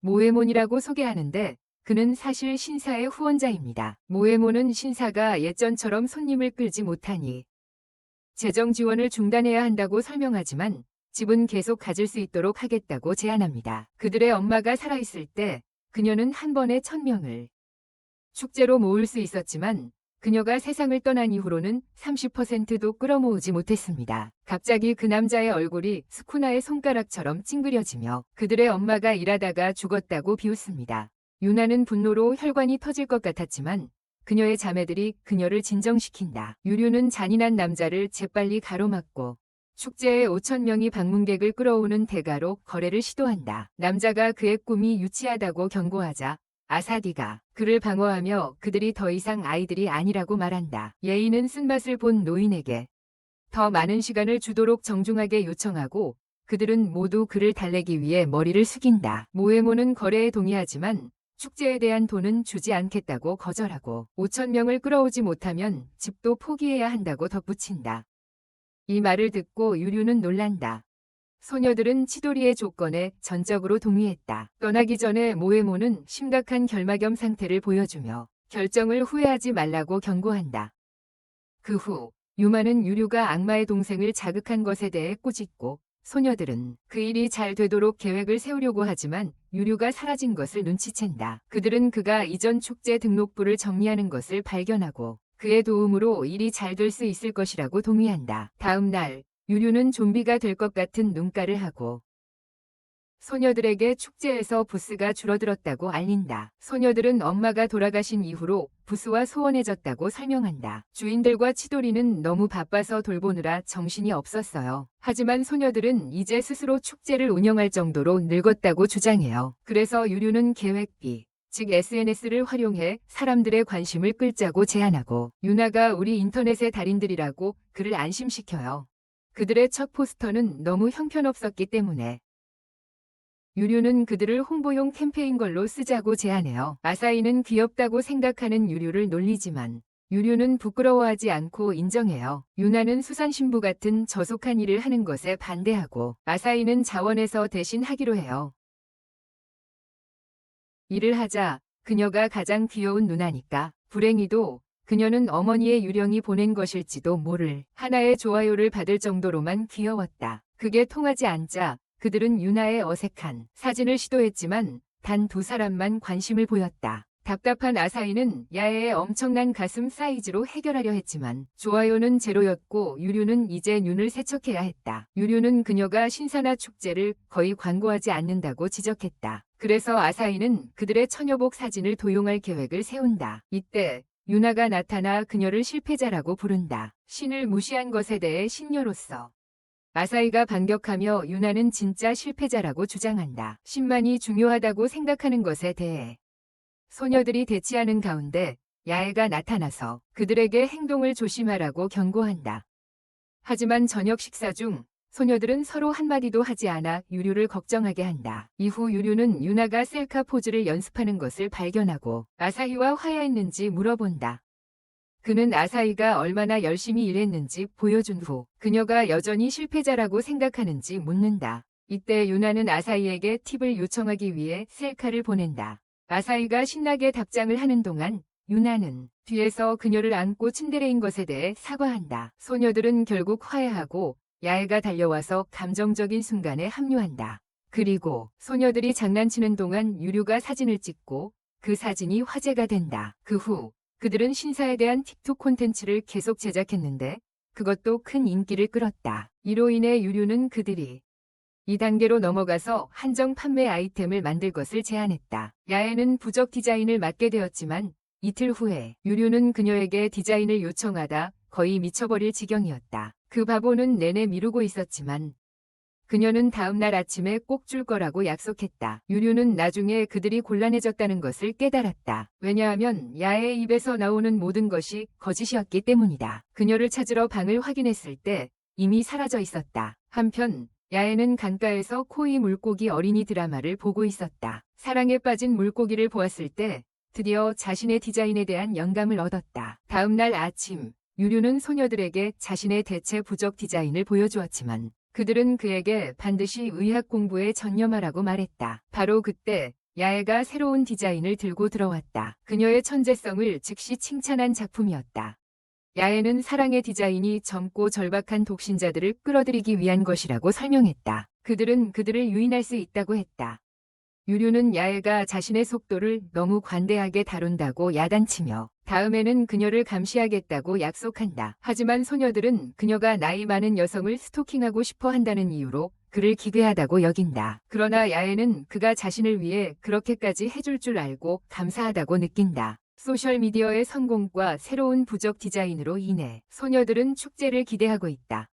Speaker 1: 모에몬이라고 소개하는데 그는 사실 신사의 후원자입니다. 모에몬은 신사가 예전처럼 손님을 끌지 못하니 재정 지원을 중단해야 한다고 설명하지만 집은 계속 가질 수 있도록 하겠다고 제안합니다. 그들의 엄마가 살아있을 때 그녀는 한 번에 1000명을 축제로 모을 수 있었지만 그녀가 세상을 떠난 이후로는 30%도 끌어모으지 못했습니다. 갑자기 그 남자의 얼굴이 스쿠나의 손가락처럼 찡그려지며 그들의 엄마가 일하다가 죽었다고 비웃습니다. 유나는 분노로 혈관이 터질 것 같았지만 그녀의 자매들이 그녀를 진정시킨다. 유류는 잔인한 남자를 재빨리 가로막고 축제에 5000명이 방문객을 끌어오는 대가로 거래를 시도한다. 남자가 그의 꿈이 유치하다고 경고하자 아사디가 그를 방어하며 그들이 더 이상 아이들이 아니라고 말한다. 예인은 쓴맛을 본 노인에게 더 많은 시간을 주도록 정중하게 요청하고 그들은 모두 그를 달래기 위해 머리를 숙인다. 모에모는 거래에 동의하지만 축제에 대한 돈은 주지 않겠다고 거절하고 5000명을 끌어오지 못하면 집도 포기해야 한다고 덧붙인다. 이 말을 듣고 유류는 놀란다. 소녀들은 치도리의 조건에 전적으로 동의했다. 떠나기 전에 모에모는 심각한 결막염 상태를 보여주며 결정을 후회하지 말라고 경고한다. 그 후 유마는 유류가 악마의 동생을 자극한 것에 대해 꾸짖고 소녀들은 그 일이 잘 되도록 계획을 세우려고 하지만 유류가 사라진 것을 눈치챈다. 그들은 그가 이전 축제 등록부를 정리하는 것을 발견하고 그의 도움으로 일이 잘 될 수 있을 것이라고 동의한다. 다음 날 유류는 좀비가 될 것 같은 눈가를 하고 소녀들에게 축제에서 부스가 줄어들었다고 알린다. 소녀들은 엄마가 돌아가신 이후로 부스와 소원해졌다고 설명한다. 주인들과 치도리는 너무 바빠서 돌보느라 정신이 없었어요. 하지만 소녀들은 이제 스스로 축제를 운영할 정도로 늙었다고 주장해요. 그래서 유류는 계획비, 즉 SNS를 활용해 사람들의 관심을 끌자고 제안하고 유나가 우리 인터넷의 달인들이라고 그를 안심시켜요. 그들의 첫 포스터는 너무 형편없었기 때문에 유류는 그들을 홍보용 캠페인걸로 쓰자고 제안해요. 아사히는 귀엽다고 생각하는 유류를 놀리지만 유류는 부끄러워하지 않고 인정해요. 유나는 수산신부 같은 저속한 일을 하는 것에 반대하고 아사히는 자원에서 대신 하기로 해요. 일을 하자 그녀가 가장 귀여운 누나니까 불행히도 그녀는 어머니의 유령이 보낸 것일지도 모를 하나의 좋아요를 받을 정도로만 귀여웠다. 그게 통하지 않자 그들은 유나의 어색한 사진을 시도했지만 단 2사람만 관심을 보였다. 답답한 아사히는 야해의 엄청난 가슴 사이즈로 해결하려 했지만 좋아요는 제로였고 유류는 이제 눈을 세척해야 했다. 유류는 그녀가 신사나 축제를 거의 광고하지 않는다고 지적했다. 그래서 아사히는 그들의 처녀복 사진을 도용할 계획을 세운다. 이때 유나가 나타나 그녀를 실패자라고 부른다. 신을 무시한 것에 대해 신녀로서 아사히가 반격하며 유나는 진짜 실패자라고 주장한다. 신만이 중요하다고 생각하는 것에 대해 소녀들이 대치하는 가운데 야해가 나타나서 그들에게 행동을 조심하라고 경고한다. 하지만 저녁 식사 중 소녀들은 서로 한마디도 하지 않아 유류를 걱정하게 한다. 이후 유류는 유나가 셀카 포즈를 연습하는 것을 발견하고 아사히와 화해했는지 물어본다. 그는 아사히가 얼마나 열심히 일했는지 보여준 후 그녀가 여전히 실패자라고 생각하는지 묻는다. 이때 유나는 아사히에게 팁을 요청하기 위해 셀카를 보낸다. 아사히가 신나게 답장을 하는 동안 유나는 뒤에서 그녀를 안고 츤데레인 것에 대해 사과한다. 소녀들은 결국 화해하고 야해가 달려와서 감정적인 순간에 합류한다. 그리고 소녀들이 장난치는 동안 유류가 사진을 찍고 그 사진이 화제가 된다. 그 후 그들은 신사에 대한 틱톡 콘텐츠를 계속 제작했는데 그것도 큰 인기를 끌었다. 이로 인해 유류는 그들이 이 단계로 넘어가서 한정 판매 아이템을 만들 것을 제안했다. 야에는 부적 디자인을 맡게 되었지만 이틀 후에 유류는 그녀에게 디자인을 요청하다 거의 미쳐버릴 지경이었다. 그 바보는 내내 미루고 있었지만 그녀는 다음날 아침에 꼭 줄 거라고 약속했다. 유류는 나중에 그들이 곤란해졌다는 것을 깨달았다. 왜냐하면 야의 입에서 나오는 모든 것이 거짓이었기 때문이다. 그녀를 찾으러 방을 확인했을 때 이미 사라져 있었다. 한편 야에는 강가에서 코이 물고기 어린이 드라마를 보고 있었다. 사랑에 빠진 물고기를 보았을 때 드디어 자신의 디자인에 대한 영감을 얻었다. 다음날 아침 유류는 소녀들에게 자신의 대체 부적 디자인을 보여주었지만 그들은 그에게 반드시 의학 공부에 전념하라고 말했다. 바로 그때 야에가 새로운 디자인을 들고 들어왔다. 그녀의 천재성을 즉시 칭찬한 작품이었다. 야에는 사랑의 디자인이 젊고 절박한 독신자들을 끌어들이기 위한 것이라고 설명했다. 그들은 그들을 유인할 수 있다고 했다. 유류는 야에가 자신의 속도를 너무 관대하게 다룬다고 야단치며 다음에는 그녀를 감시하겠다고 약속한다. 하지만 소녀들은 그녀가 나이 많은 여성을 스토킹하고 싶어 한다는 이유로 그를 기괴하다고 여긴다. 그러나 야에는 그가 자신을 위해 그렇게까지 해줄 줄 알고 감사하다고 느낀다. 소셜미디어의 성공과 새로운 부적 디자인으로 인해 소녀들은 축제를 기대하고 있다.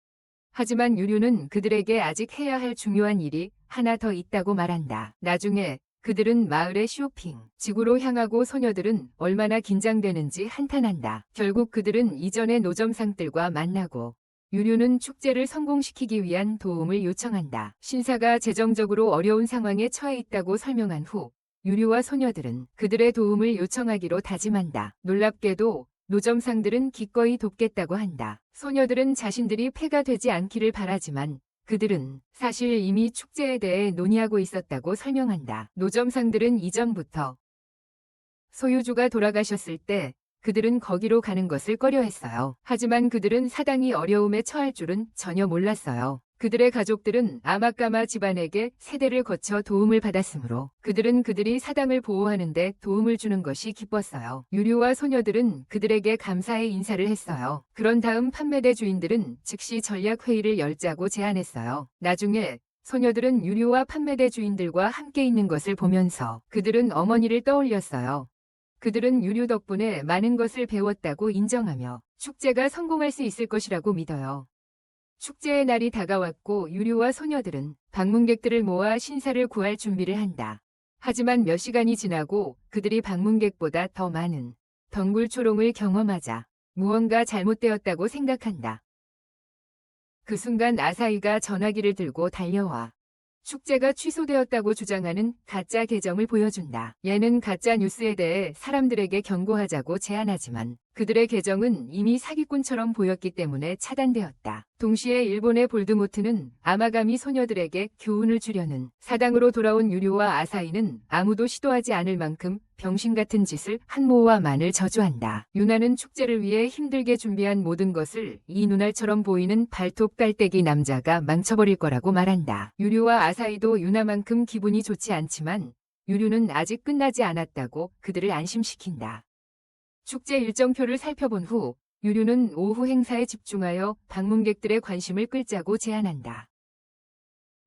Speaker 1: 하지만 유류는 그들에게 아직 해야 할 중요한 일이 하나 더 있다고 말한다. 나중에 그들은 마을의 쇼핑 지구로 향하고 소녀들은 얼마나 긴장되는지 한탄한다. 결국 그들은 이전의 노점상들과 만나고 유류는 축제를 성공시키기 위한 도움을 요청한다. 신사가 재정적으로 어려운 상황에 처해 있다고 설명한 후 유류와 소녀들은 그들의 도움을 요청하기로 다짐한다. 놀랍게도 노점상들은 기꺼이 돕겠다고 한다. 소녀들은 자신들이 폐가 되지 않기를 바라지만 그들은 사실 이미 축제에 대해 논의하고 있었다고 설명한다. 노점상들은 이전부터 소유주가 돌아가셨을 때 그들은 거기로 가는 것을 꺼려했어요. 하지만 그들은 사당이 어려움에 처할 줄은 전혀 몰랐어요. 그들의 가족들은 아마까마 집안에게 세대를 거쳐 도움을 받았으므로 그들은 그들이 사당을 보호하는 데 도움을 주는 것이 기뻤어요. 유류와 소녀들은 그들에게 감사의 인사를 했어요. 그런 다음 판매대 주인들은 즉시 전략회의를 열자고 제안했어요. 나중에 소녀들은 유류와 판매대 주인들과 함께 있는 것을 보면서 그들은 어머니를 떠올렸어요. 그들은 유류 덕분에 많은 것을 배웠다고 인정하며 축제가 성공할 수 있을 것이라고 믿어요. 축제의 날이 다가왔고 유류와 소녀들은 방문객들을 모아 신사를 구할 준비를 한다. 하지만 몇 시간이 지나고 그들이 방문객보다 더 많은 덩굴초롱을 경험하자 무언가 잘못되었다고 생각한다. 그 순간 아사히가 전화기를 들고 달려와 축제가 취소되었다고 주장하는 가짜 계정을 보여준다. 얘는 가짜 뉴스에 대해 사람들에게 경고하자고 제안하지만 그들의 계정은 이미 사기꾼처럼 보였기 때문에 차단되었다. 동시에 일본의 볼드모트는 아마가미 소녀들에게 교훈을 주려는 사당으로 돌아온 유류와 아사히는 아무도 시도하지 않을 만큼 병신 같은 짓을 한모와 만을 저주한다. 유나는 축제를 위해 힘들게 준비한 모든 것을 이 눈알처럼 보이는 발톱 깔때기 남자가 망쳐버릴 거라고 말한다. 유류와 아사히도 유나만큼 기분이 좋지 않지만 유류는 아직 끝나지 않았다고 그들을 안심시킨다. 축제 일정표를 살펴본 후 유류는 오후 행사에 집중하여 방문객들의 관심을 끌자고 제안한다.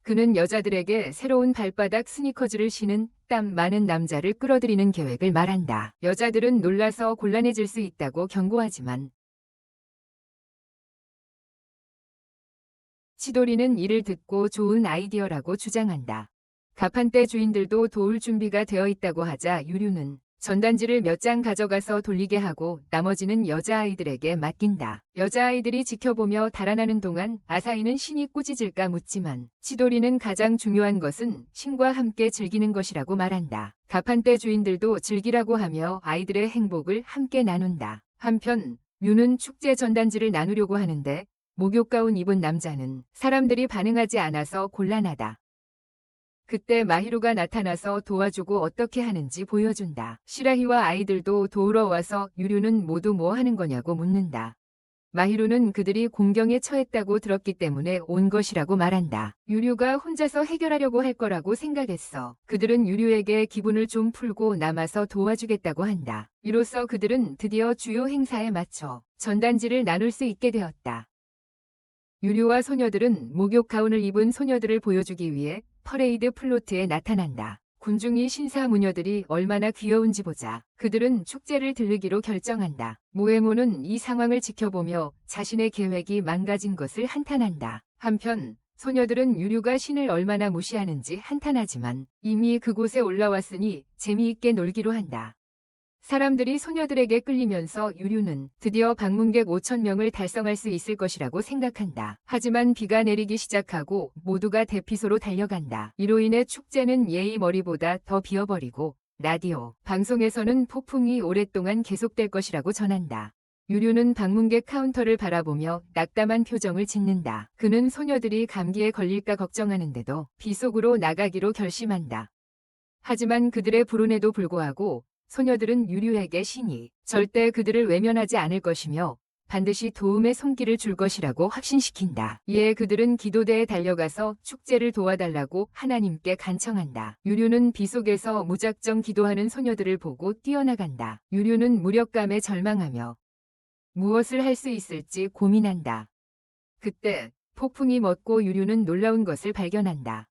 Speaker 1: 그는 여자들에게 새로운 발바닥 스니커즈를 신은 땀 많은 남자를 끌어들이는 계획을 말한다. 여자들은 놀라서 곤란해질 수 있다고 경고하지만 치도리는 이를 듣고 좋은 아이디어라고 주장한다. 가판대 주인들도 도울 준비가 되어 있다고 하자 유류는 전단지를 몇 장 가져가서 돌리게 하고 나머지는 여자아이들에게 맡긴다. 여자아이들이 지켜보며 달아나는 동안 아사히는 신이 꾸짖을까 묻지만 치도리는 가장 중요한 것은 신과 함께 즐기는 것이라고 말한다. 가판대 주인들도 즐기라고 하며 아이들의 행복을 함께 나눈다. 한편 뮤는 축제 전단지를 나누려고 하는데 목욕 가운 입은 남자는 사람들이 반응하지 않아서 곤란하다. 그때 마히로가 나타나서 도와주고 어떻게 하는지 보여준다. 시라히와 아이들도 도우러 와서 유류는 모두 뭐 하는 거냐고 묻는다. 마히로는 그들이 공경에 처했다고 들었기 때문에 온 것이라고 말한다. 유류가 혼자서 해결하려고 할 거라고 생각했어. 그들은 유류에게 기분을 좀 풀고 남아서 도와주겠다고 한다. 이로써 그들은 드디어 주요 행사에 맞춰 전단지를 나눌 수 있게 되었다. 유류와 소녀들은 목욕 가운을 입은 소녀들을 보여주기 위해 퍼레이드 플로트에 나타난다. 군중이 신사 무녀들이 얼마나 귀여운지 보자. 그들은 축제를 들르기로 결정한다. 모에모는 이 상황을 지켜보며 자신의 계획이 망가진 것을 한탄한다. 한편 소녀들은 유류가 신을 얼마나 무시하는지 한탄하지만 이미 그곳에 올라왔으니 재미있게 놀기로 한다. 사람들이 소녀들에게 끌리면서 유류는 드디어 방문객 5,000명을 달성할 수 있을 것이라고 생각한다. 하지만 비가 내리기 시작하고 모두가 대피소로 달려간다. 이로 인해 축제는 예의 머리보다 더 비어버리고 라디오, 방송에서는 폭풍이 오랫동안 계속될 것이라고 전한다. 유류는 방문객 카운터를 바라보며 낙담한 표정을 짓는다. 그는 소녀들이 감기에 걸릴까 걱정하는데도 비 속으로 나가기로 결심한다. 하지만 그들의 불운에도 불구하고 소녀들은 유류에게 신이 절대 그들을 외면하지 않을 것이며 반드시 도움의 손길을 줄 것이라고 확신시킨다. 이에 그들은 기도대에 달려가서 축제를 도와달라고 하나님께 간청한다. 유류는 비 속에서 무작정 기도하는 소녀들을 보고 뛰어나간다. 유류는 무력감에 절망하며 무엇을 할 수 있을지 고민한다. 그때 폭풍이 멎고 유류는 놀라운 것을 발견한다.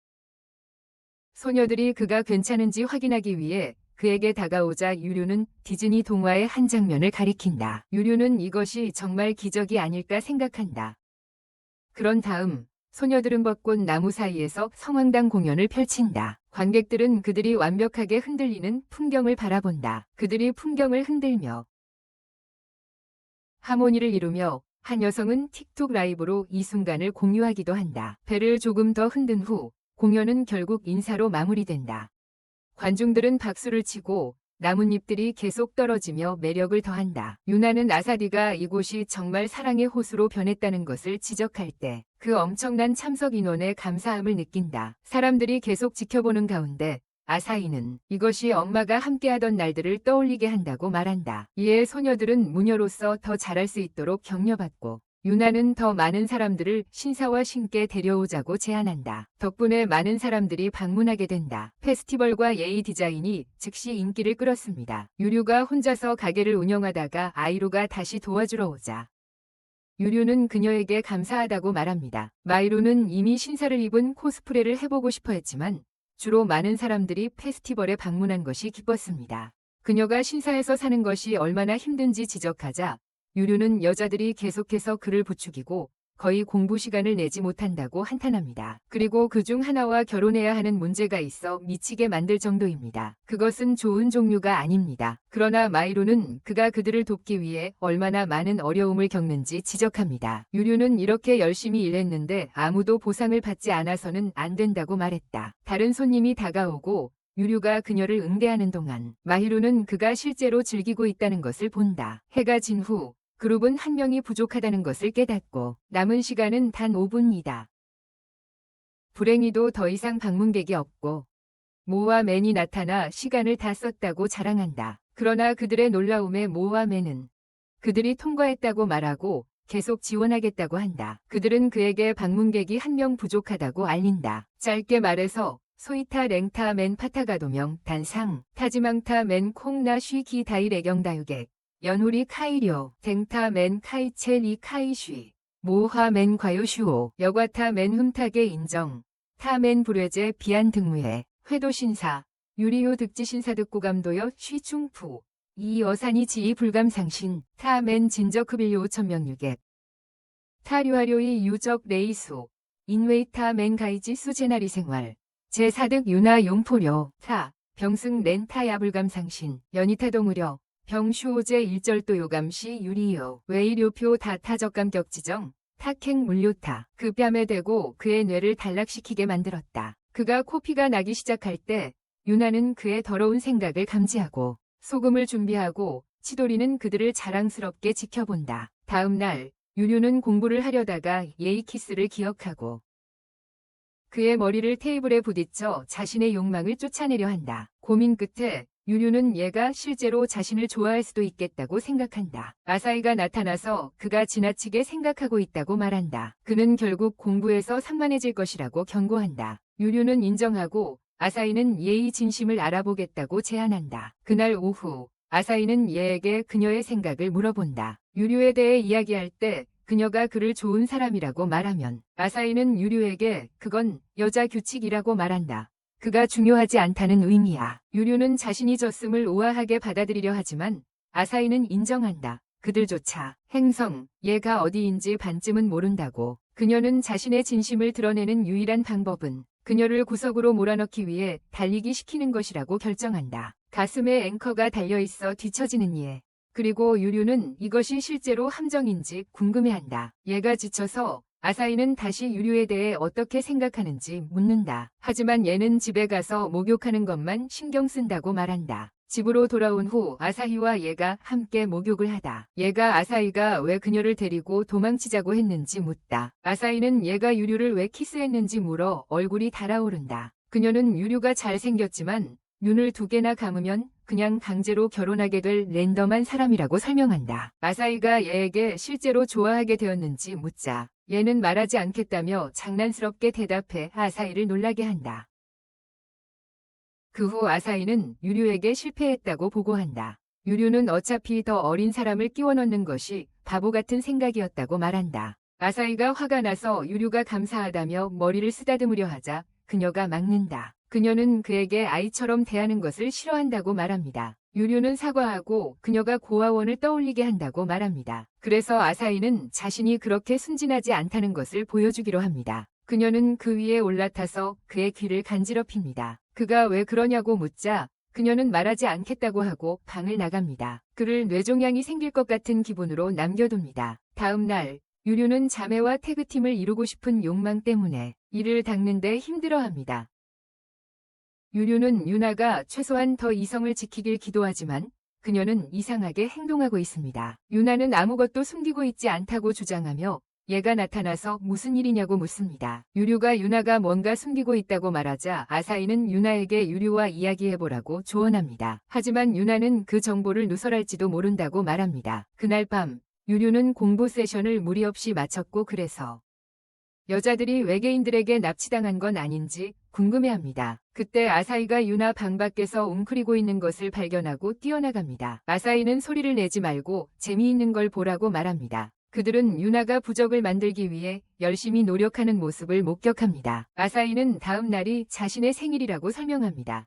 Speaker 1: 소녀들이 그가 괜찮은지 확인하기 위해 그에게 다가오자 유류는 디즈니 동화의 한 장면을 가리킨다. 유류는 이것이 정말 기적이 아닐까 생각한다. 그런 다음 소녀들은 벚꽃 나무 사이에서 성황당 공연을 펼친다. 관객들은 그들이 완벽하게 흔들리는 풍경을 바라본다. 그들이 풍경을 흔들며 하모니를 이루며 한 여성은 틱톡 라이브로 이 순간을 공유하기도 한다. 배를 조금 더 흔든 후 공연은 결국 인사로 마무리된다. 관중들은 박수를 치고 나뭇잎들이 계속 떨어지며 매력을 더한다. 유나는 아사디가 이곳이 정말 사랑의 호수로 변했다는 것을 지적할 때 그 엄청난 참석 인원에 감사함을 느낀다. 사람들이 계속 지켜보는 가운데 아사히는 이것이 엄마가 함께하던 날들을 떠올리게 한다고 말한다. 이에 소녀들은 무녀로서 더 잘할 수 있도록 격려받고 유나는 더 많은 사람들을 신사와 신께 데려오자고 제안한다. 덕분에 많은 사람들이 방문하게 된다. 페스티벌과 예의 디자인이 즉시 인기를 끌었습니다. 유류가 혼자서 가게를 운영하다가 아이루가 다시 도와주러 오자 유류는 그녀에게 감사하다고 말합니다. 마이루는 이미 신사를 입은 코스프레를 해보고 싶어 했지만 주로 많은 사람들이 페스티벌에 방문한 것이 기뻤습니다. 그녀가 신사에서 사는 것이 얼마나 힘든지 지적하자 유류는 여자들이 계속해서 그를 부추기고 거의 공부 시간을 내지 못한다고 한탄합니다. 그리고 그중 하나와 결혼해야 하는 문제가 있어 미치게 만들 정도입니다. 그것은 좋은 종류가 아닙니다. 그러나 마이루는 그가 그들을 돕기 위해 얼마나 많은 어려움을 겪는지 지적합니다. 유류는 이렇게 열심히 일했는데 아무도 보상을 받지 않아서는 안 된다고 말했다. 다른 손님이 다가오고 유류가 그녀를 응대하는 동안 마히루는 그가 실제로 즐기고 있다는 것을 본다. 해가 진 후 그룹은 한 명이 부족하다는 것을 깨닫고 남은 시간은 단 5분이다. 불행히도 더 이상 방문객이 없고 모와 맨이 나타나 시간을 다 썼다고 자랑한다. 그러나 그들의 놀라움에 모와 맨은 그들이 통과했다고 말하고 계속 지원하겠다고 한다. 그들은 그에게 방문객이 한 명 부족하다고 알린다. 짧게 말해서 소이타 랭타 맨 파타가도명 단상 타지망타 맨 콩나 쉬기 다이 레경다유객 연후리 카이료 댕타 맨 카이첼이 카이쉬 모화 맨 과요슈오 여과타 맨 흠타게 인정 타 맨 불회제 비안 등무해 회도신사 유리요 득지신사 득고감도여 쉬충푸 이 어산이 지이 불감상신 타 맨 진저크빌요 5천명유객 타류하료이 유적 레이수 인웨이타 맨 가이지 수제나리 생활 제4득 유나 용포료 타 병승 렌타 야불감상신 연이타동우려 병슈오제 일절도 요감시 유리요 외일요표 다타적감 격지정 탁행 물류타 그 뺨에 대고 그의 뇌를 단락시키게 만들었다. 그가 코피가 나기 시작할 때 유나는 그의 더러운 생각을 감지하고 소금을 준비하고 치도리는 그들을 자랑스럽게 지켜본다. 다음 날 유류는 공부를 하려다가 예의 키스를 기억하고 그의 머리를 테이블에 부딪혀 자신의 욕망을 쫓아내려 한다. 고민 끝에 유류는 얘가 실제로 자신을 좋아할 수도 있겠다고 생각한다. 아사히가 나타나서 그가 지나치게 생각하고 있다고 말한다. 그는 결국 공부에서 산만해질 것이라고 경고한다. 유류는 인정하고 아사히는 얘의 진심을 알아보겠다고 제안한다. 그날 오후 아사히는 얘에게 그녀의 생각을 물어본다. 유류에 대해 이야기할 때 그녀가 그를 좋은 사람이라고 말하면 아사히는 유류에게 그건 여자 규칙이라고 말한다. 그가 중요하지 않다는 의미야. 유류는 자신이 졌음을 우아하게 받아들이려 하지만 아사히는 인정한다. 그들조차 행성, 얘가 어디인지 반쯤은 모른다고. 그녀는 자신의 진심을 드러내는 유일한 방법은 그녀를 구석으로 몰아넣기 위해 달리기 시키는 것이라고 결정한다. 가슴에 앵커가 달려있어 뒤처지는 얘. 그리고 유류는 이것이 실제로 함정인지 궁금해한다. 얘가 지쳐서 아사히는 다시 유류에 대해 어떻게 생각하는지 묻는다. 하지만 얘는 집에 가서 목욕하는 것만 신경 쓴다고 말한다. 집으로 돌아온 후 아사히와 얘가 함께 목욕을 하다. 얘가 아사히가 왜 그녀를 데리고 도망치자고 했는지 묻다. 아사히는 얘가 유류를 왜 키스했는지 물어 얼굴이 달아오른다. 그녀는 유류가 잘생겼지만 눈을 2개나 감으면 그냥 강제로 결혼하게 될 랜덤한 사람이라고 설명한다. 아사히가 얘에게 실제로 좋아하게 되었는지 묻자 얘는 말하지 않겠다며 장난스럽게 대답해 아사히를 놀라게 한다. 그 후 아사히는 유류에게 실패했다고 보고한다. 유류는 어차피 더 어린 사람을 끼워 넣는 것이 바보 같은 생각이었다고 말한다. 아사히가 화가 나서 유류가 감사하다며 머리를 쓰다듬으려 하자 그녀가 막는다. 그녀는 그에게 아이처럼 대하는 것을 싫어한다고 말합니다. 유류는 사과하고 그녀가 고아원을 떠올리게 한다고 말합니다. 그래서 아사히는 자신이 그렇게 순진하지 않다는 것을 보여주기로 합니다. 그녀는 그 위에 올라타서 그의 귀를 간지럽힙니다. 그가 왜 그러냐고 묻자 그녀는 말하지 않겠다고 하고 방을 나갑니다. 그를 뇌종양이 생길 것 같은 기분으로 남겨둡니다. 다음 날 유류는 자매와 태그팀을 이루고 싶은 욕망 때문에 이를 닦는데 힘들어합니다. 유류는 유나가 최소한 더 이성을 지키길 기도하지만 그녀는 이상하게 행동하고 있습니다. 유나는 아무것도 숨기고 있지 않다고 주장하며 얘가 나타나서 무슨 일이냐고 묻습니다. 유류가 유나가 뭔가 숨기고 있다고 말하자 아사히는 유나에게 유류와 이야기해보라고 조언합니다. 하지만 유나는 그 정보를 누설할지도 모른다고 말합니다. 그날 밤 유류는 공부 세션을 무리 없이 마쳤고 그래서 여자들이 외계인들에게 납치당한 건 아닌지 궁금해합니다. 그때 아사히가 유나 방 밖에서 웅크리고 있는 것을 발견하고 뛰어나갑니다. 아사히는 소리를 내지 말고 재미있는 걸 보라고 말합니다. 그들은 유나가 부적을 만들기 위해 열심히 노력하는 모습을 목격합니다. 아사히는 다음 날이 자신의 생일이라고 설명합니다.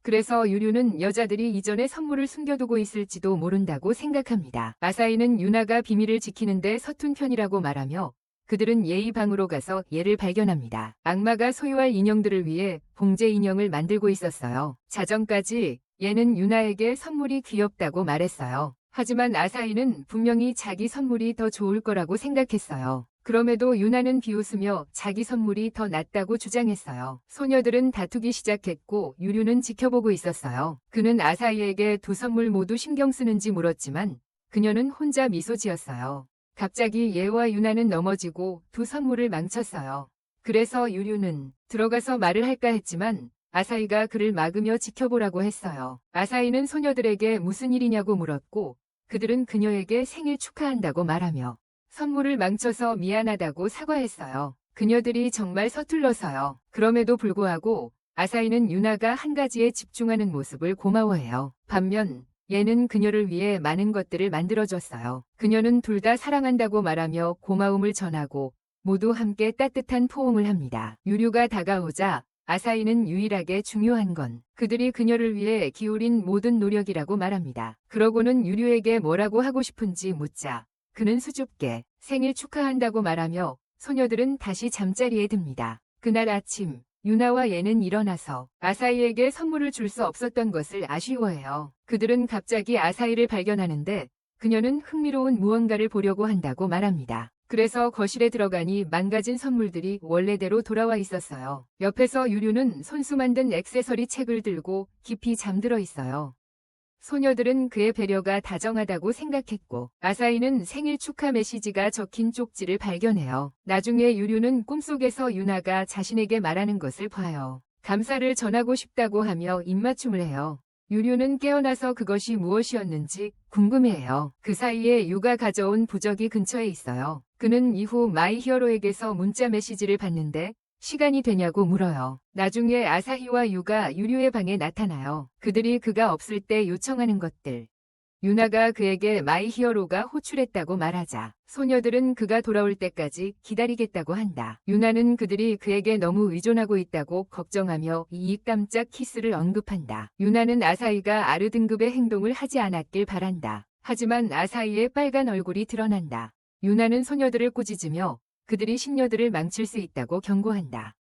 Speaker 1: 그래서 유류는 여자들이 이전에 선물을 숨겨두고 있을지도 모른다고 생각합니다. 아사히는 유나가 비밀을 지키는데 서툰 편이라고 말하며 그들은 예의 방으로 가서 얘를 발견합니다. 악마가 소유할 인형들을 위해 봉제 인형을 만들고 있었어요. 자정까지 얘는 유나에게 선물이 귀엽다고 말했어요. 하지만 아사히는 분명히 자기 선물이 더 좋을 거라고 생각했어요. 그럼에도 유나는 비웃으며 자기 선물이 더 낫다고 주장했어요. 소녀들은 다투기 시작했고 유류는 지켜보고 있었어요. 그는 아사히에게 두 선물 모두 신경 쓰는지 물었지만 그녀는 혼자 미소 지었어요. 갑자기 얘와 유나는 넘어지고 두 선물을 망쳤어요. 그래서 유류는 들어가서 말을 할까 했지만 아사히가 그를 막으며 지켜보라고 했어요. 아사히는 소녀들에게 무슨 일이냐고 물었고 그들은 그녀에게 생일 축하한다고 말하며 선물을 망쳐서 미안하다고 사과했어요. 그녀들이 정말 서툴러서요. 그럼에도 불구하고 아사히는 유나가 한 가지에 집중하는 모습을 고마워해요. 반면 얘는 그녀를 위해 많은 것들을 만들어줬어요. 그녀는 둘 다 사랑한다고 말하며 고마움을 전하고 모두 함께 따뜻한 포옹을 합니다. 유류가 다가오자 아사히는 유일하게 중요한 건 그들이 그녀를 위해 기울인 모든 노력이라고 말합니다. 그러고는 유류에게 뭐라고 하고 싶은지 묻자 그는 수줍게 생일 축하한다고 말하며 소녀들은 다시 잠자리에 듭니다. 그날 아침 유나와 얘는 일어나서 아사히에게 선물을 줄 수 없었던 것을 아쉬워해요. 그들은 갑자기 아사히를 발견하는데 그녀는 흥미로운 무언가를 보려고 한다고 말합니다. 그래서 거실에 들어가니 망가진 선물들이 원래대로 돌아와 있었어요. 옆에서 유류는 손수 만든 액세서리 책을 들고 깊이 잠들어 있어요. 소녀들은 그의 배려가 다정하다고 생각했고 아사히는 생일 축하 메시지가 적힌 쪽지를 발견해요. 나중에 유류는 꿈속에서 유나가 자신에게 말하는 것을 봐요. 감사를 전하고 싶다고 하며 입맞춤을 해요. 유류는 깨어나서 그것이 무엇이었는지 궁금해해요. 그 사이에 유가 가져온 부적이 근처에 있어요. 그는 이후 마이 히어로에게서 문자 메시지를 받는데 시간이 되냐고 물어요. 나중에 아사히와 유가 유류의 방에 나타나요. 그들이 그가 없을 때 요청하는 것들. 유나가 그에게 마이 히어로가 호출했다고 말하자 소녀들은 그가 돌아올 때까지 기다리겠다고 한다. 유나는 그들이 그에게 너무 의존하고 있다고 걱정하며 이 깜짝 키스를 언급한다. 유나는 아사히가 아르 등급의 행동을 하지 않았길 바란다. 하지만 아사히의 빨간 얼굴이 드러난다. 유나는 소녀들을 꾸짖으며 그들이 신녀들을 망칠 수 있다고 경고한다.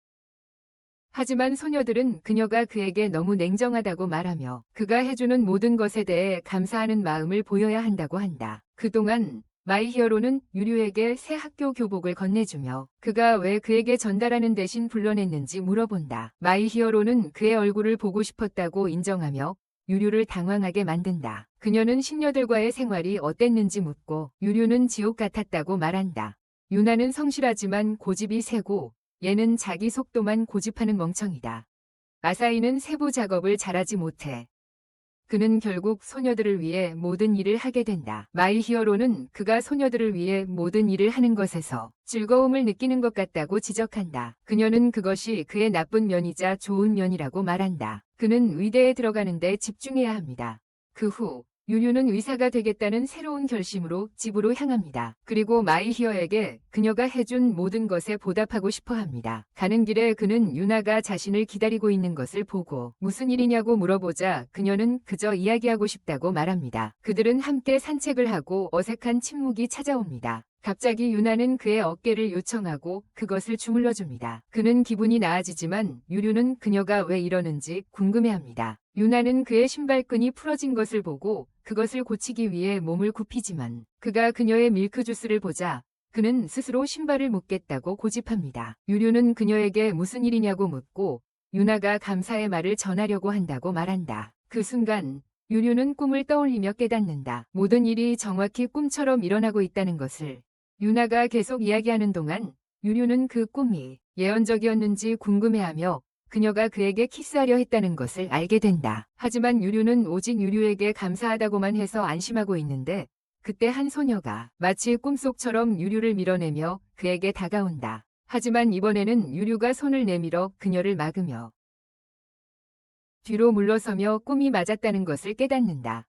Speaker 1: 하지만 소녀들은 그녀가 그에게 너무 냉정하다고 말하며 그가 해주는 모든 것에 대해 감사하는 마음을 보여야 한다고 한다. 그동안 마이 히어로는 유류에게 새 학교 교복을 건네주며 그가 왜 그에게 전달하는 대신 불러냈는지 물어본다. 마이 히어로는 그의 얼굴을 보고 싶었다고 인정하며 유류를 당황하게 만든다. 그녀는 신녀들과의 생활이 어땠는지 묻고 유류는 지옥 같았다고 말한다. 유나는 성실하지만 고집이 세고 얘는 자기 속도만 고집하는 멍청이다. 아사히는 세부 작업을 잘하지 못해. 그는 결국 소녀들을 위해 모든 일을 하게 된다. 마이 히어로는 그가 소녀들을 위해 모든 일을 하는 것에서 즐거움을 느끼는 것 같다고 지적한다. 그녀는 그것이 그의 나쁜 면이자 좋은 면이라고 말한다. 그는 의대에 들어가는 데 집중해야 합니다. 그 후 유류는 의사가 되겠다는 새로운 결심으로 집으로 향합니다. 그리고 마이 히어에게 그녀가 해준 모든 것에 보답하고 싶어 합니다. 가는 길에 그는 유나가 자신을 기다리고 있는 것을 보고 무슨 일이냐고 물어보자 그녀는 그저 이야기하고 싶다고 말합니다. 그들은 함께 산책을 하고 어색한 침묵이 찾아옵니다. 갑자기 유나는 그의 어깨를 요청하고 그것을 주물러줍니다. 그는 기분이 나아지지만 유류는 그녀가 왜 이러는지 궁금해합니다. 유나는 그의 신발끈이 풀어진 것을 보고 그것을 고치기 위해 몸을 굽히지만 그가 그녀의 밀크주스를 보자 그는 스스로 신발을 묶겠다고 고집합니다. 유류는 그녀에게 무슨 일이냐고 묻고 유나가 감사의 말을 전하려고 한다고 말한다. 그 순간 유류는 꿈을 떠올리며 깨닫는다. 모든 일이 정확히 꿈처럼 일어나고 있다는 것을. 유나가 계속 이야기하는 동안 유류는 그 꿈이 예언적이었는지 궁금해하며 그녀가 그에게 키스하려 했다는 것을 알게 된다. 하지만 유류는 오직 유류에게 감사하다고만 해서 안심하고 있는데 그때 한 소녀가 마치 꿈속처럼 유류를 밀어내며 그에게 다가온다. 하지만 이번에는 유류가 손을 내밀어 그녀를 막으며 뒤로 물러서며 꿈이 맞았다는 것을 깨닫는다.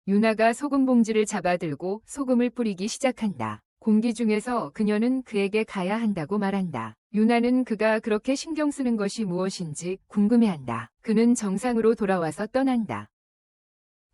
Speaker 1: 유나가 소금 봉지를 잡아들고 소금을 뿌리기 시작한다. 공기 중에서 그녀는 그에게 가야 한다고 말한다. 유나는 그가 그렇게 신경 쓰는 것이 무엇인지 궁금해한다. 그는 정상으로 돌아와서 떠난다.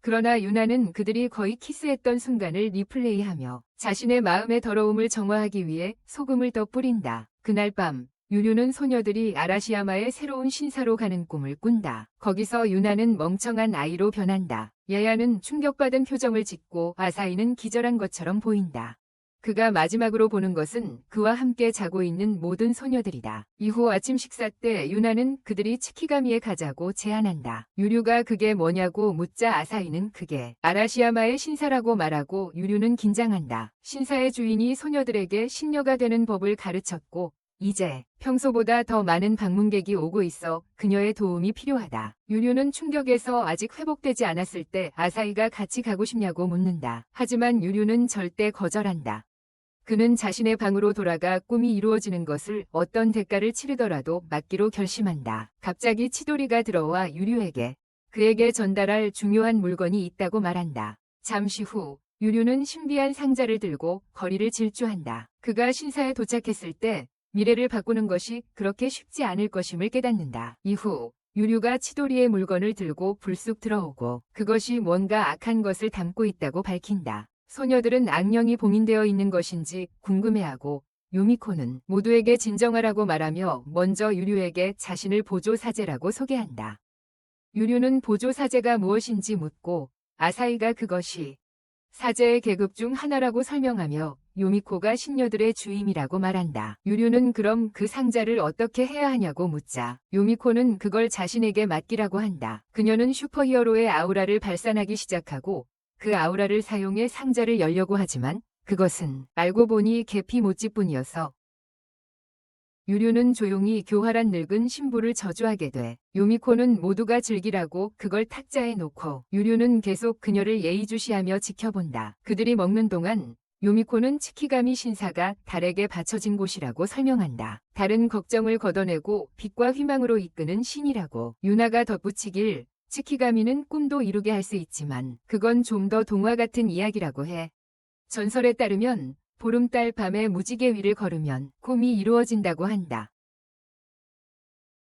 Speaker 1: 그러나 유나는 그들이 거의 키스했던 순간을 리플레이하며 자신의 마음의 더러움을 정화하기 위해 소금을 더 뿌린다. 그날 밤 유류는 소녀들이 아라시야마의 새로운 신사로 가는 꿈을 꾼다. 거기서 유나는 멍청한 아이로 변한다. 야야는 충격받은 표정을 짓고 아사히는 기절한 것처럼 보인다. 그가 마지막으로 보는 것은 그와 함께 자고 있는 모든 소녀들이다. 이후 아침 식사 때 유나는 그들이 치키가미에 가자고 제안한다. 유류가 그게 뭐냐고 묻자 아사히는 그게 아라시야마의 신사라고 말하고 유류는 긴장한다. 신사의 주인이 소녀들에게 신녀가 되는 법을 가르쳤고 이제 평소보다 더 많은 방문객이 오고 있어 그녀의 도움이 필요하다. 유류는 충격에서 아직 회복되지 않았을 때 아사히가 같이 가고 싶냐고 묻는다. 하지만 유류는 절대 거절한다. 그는 자신의 방으로 돌아가 꿈이 이루어지는 것을 어떤 대가를 치르더라도 막기로 결심한다. 갑자기 치도리가 들어와 유류에게 그에게 전달할 중요한 물건이 있다고 말한다. 잠시 후 유류는 신비한 상자를 들고 거리를 질주한다. 그가 신사에 도착했을 때 미래를 바꾸는 것이 그렇게 쉽지 않을 것임을 깨닫는다. 이후 유류가 치도리의 물건을 들고 불쑥 들어오고 그것이 뭔가 악한 것을 담고 있다고 밝힌다. 소녀들은 악령이 봉인되어 있는 것인지 궁금해하고 요미코는 모두에게 진정하라고 말하며 먼저 유류에게 자신을 보조사제라고 소개한다. 유류는 보조사제가 무엇인지 묻고 아사히가 그것이 사제의 계급 중 하나라고 설명하며 요미코가 신녀들의 주임이라고 말한다. 유류는 그럼 그 상자를 어떻게 해야 하냐고 묻자 요미코는 그걸 자신에게 맡기라고 한다. 그녀는 슈퍼히어로의 아우라를 발산하기 시작하고 그 아우라를 사용해 상자를 열려고 하지만 그것은 알고 보니 계피 모찌뿐이어서 유류는 조용히 교활한 늙은 신부를 저주하게 돼 요미코는 모두가 즐기라고 그걸 탁자에 놓고 유류는 계속 그녀를 예의주시하며 지켜본다. 그들이 먹는 동안 요미코는 치키가미 신사가 달에게 바쳐진 곳이라고 설명한다. 달은 걱정을 걷어내고 빛과 희망으로 이끄는 신이라고 유나가 덧붙이길 치키가미는 꿈도 이루게 할 수 있지만 그건 좀 더 동화 같은 이야기라고 해. 전설에 따르면 보름달 밤에 무지개 위를 걸으면 꿈이 이루어진다고 한다.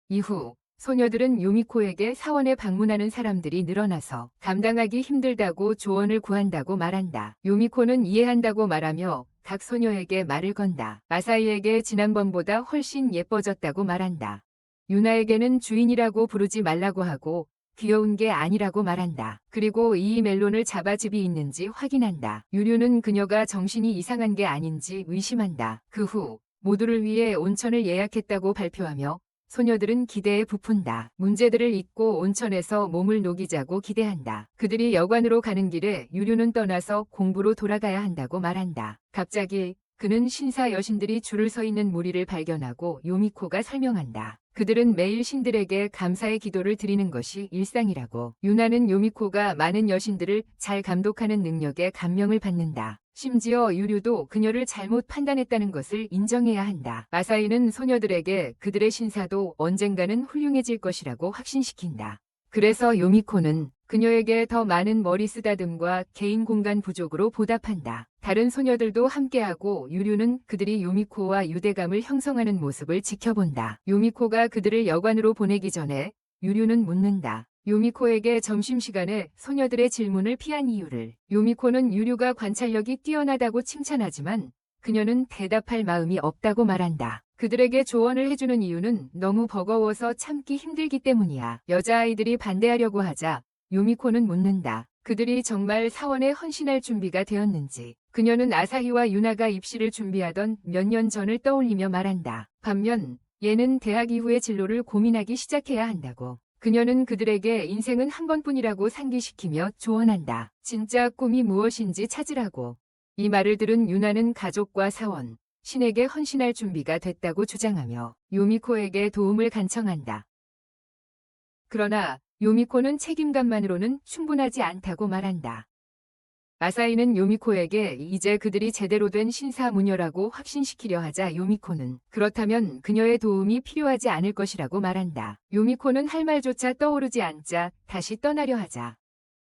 Speaker 1: 이후 소녀들은 요미코에게 사원에 방문하는 사람들이 늘어나서 감당하기 힘들다고 조언을 구한다고 말한다. 요미코는 이해한다고 말하며 각 소녀에게 말을 건다. 아사히에게 지난번보다 훨씬 예뻐졌다고 말한다. 유나에게는 주인이라고 부르지 말라고 하고 귀여운 게 아니라고 말한다. 그리고 이 멜론을 잡아 집이 있는지 확인한다. 유류는 그녀가 정신이 이상한 게 아닌지 의심한다. 그 후 모두를 위해 온천을 예약했다고 발표하며 소녀들은 기대에 부푼다. 문제들을 잊고 온천에서 몸을 녹이자고 기대한다. 그들이 여관으로 가는 길에 유류는 떠나서 공부로 돌아가야 한다고 말한다. 갑자기 그는 신사 여신들이 줄을 서 있는 무리를 발견하고 요미코가 설명한다. 그들은 매일 신들에게 감사의 기도를 드리는 것이 일상이라고. 유나는 요미코가 많은 여신들을 잘 감독하는 능력에 감명을 받는다. 심지어 유류도 그녀를 잘못 판단했다는 것을 인정해야 한다. 아사히는 소녀들에게 그들의 신사도 언젠가는 훌륭해질 것이라고 확신시킨다. 그래서 요미코는 그녀에게 더 많은 머리 쓰다듬과 개인 공간 부족으로 보답한다. 다른 소녀들도 함께하고 유류는 그들이 요미코와 유대감을 형성하는 모습을 지켜본다. 요미코가 그들을 여관으로 보내기 전에 유류는 묻는다. 요미코에게 점심시간에 소녀들의 질문을 피한 이유를. 요미코는 유류가 관찰력이 뛰어나다고 칭찬하지만 그녀는 대답할 마음이 없다고 말한다. 그들에게 조언을 해주는 이유는 너무 버거워서 참기 힘들기 때문이야. 여자아이들이 반대하려고 하자 요미코는 묻는다. 그들이 정말 사원에 헌신할 준비가 되었는지. 그녀는 아사히와 유나가 입시를 준비하던 몇 년 전을 떠올리며 말한다. 반면 얘는 대학 이후의 진로를 고민하기 시작해야 한다고. 그녀는 그들에게 인생은 한 번뿐이라고 상기시키며 조언한다. 진짜 꿈이 무엇인지 찾으라고. 이 말을 들은 유나는 가족과 사원, 신에게 헌신할 준비가 됐다고 주장하며 요미코에게 도움을 간청한다. 그러나 요미코는 책임감만으로는 충분하지 않다고 말한다. 아사히는 요미코에게 이제 그들이 제대로 된 신사무녀라고 확신시키려 하자 요미코는 그렇다면 그녀의 도움이 필요하지 않을 것이라고 말한다. 요미코는 할 말조차 떠오르지 않자 다시 떠나려 하자.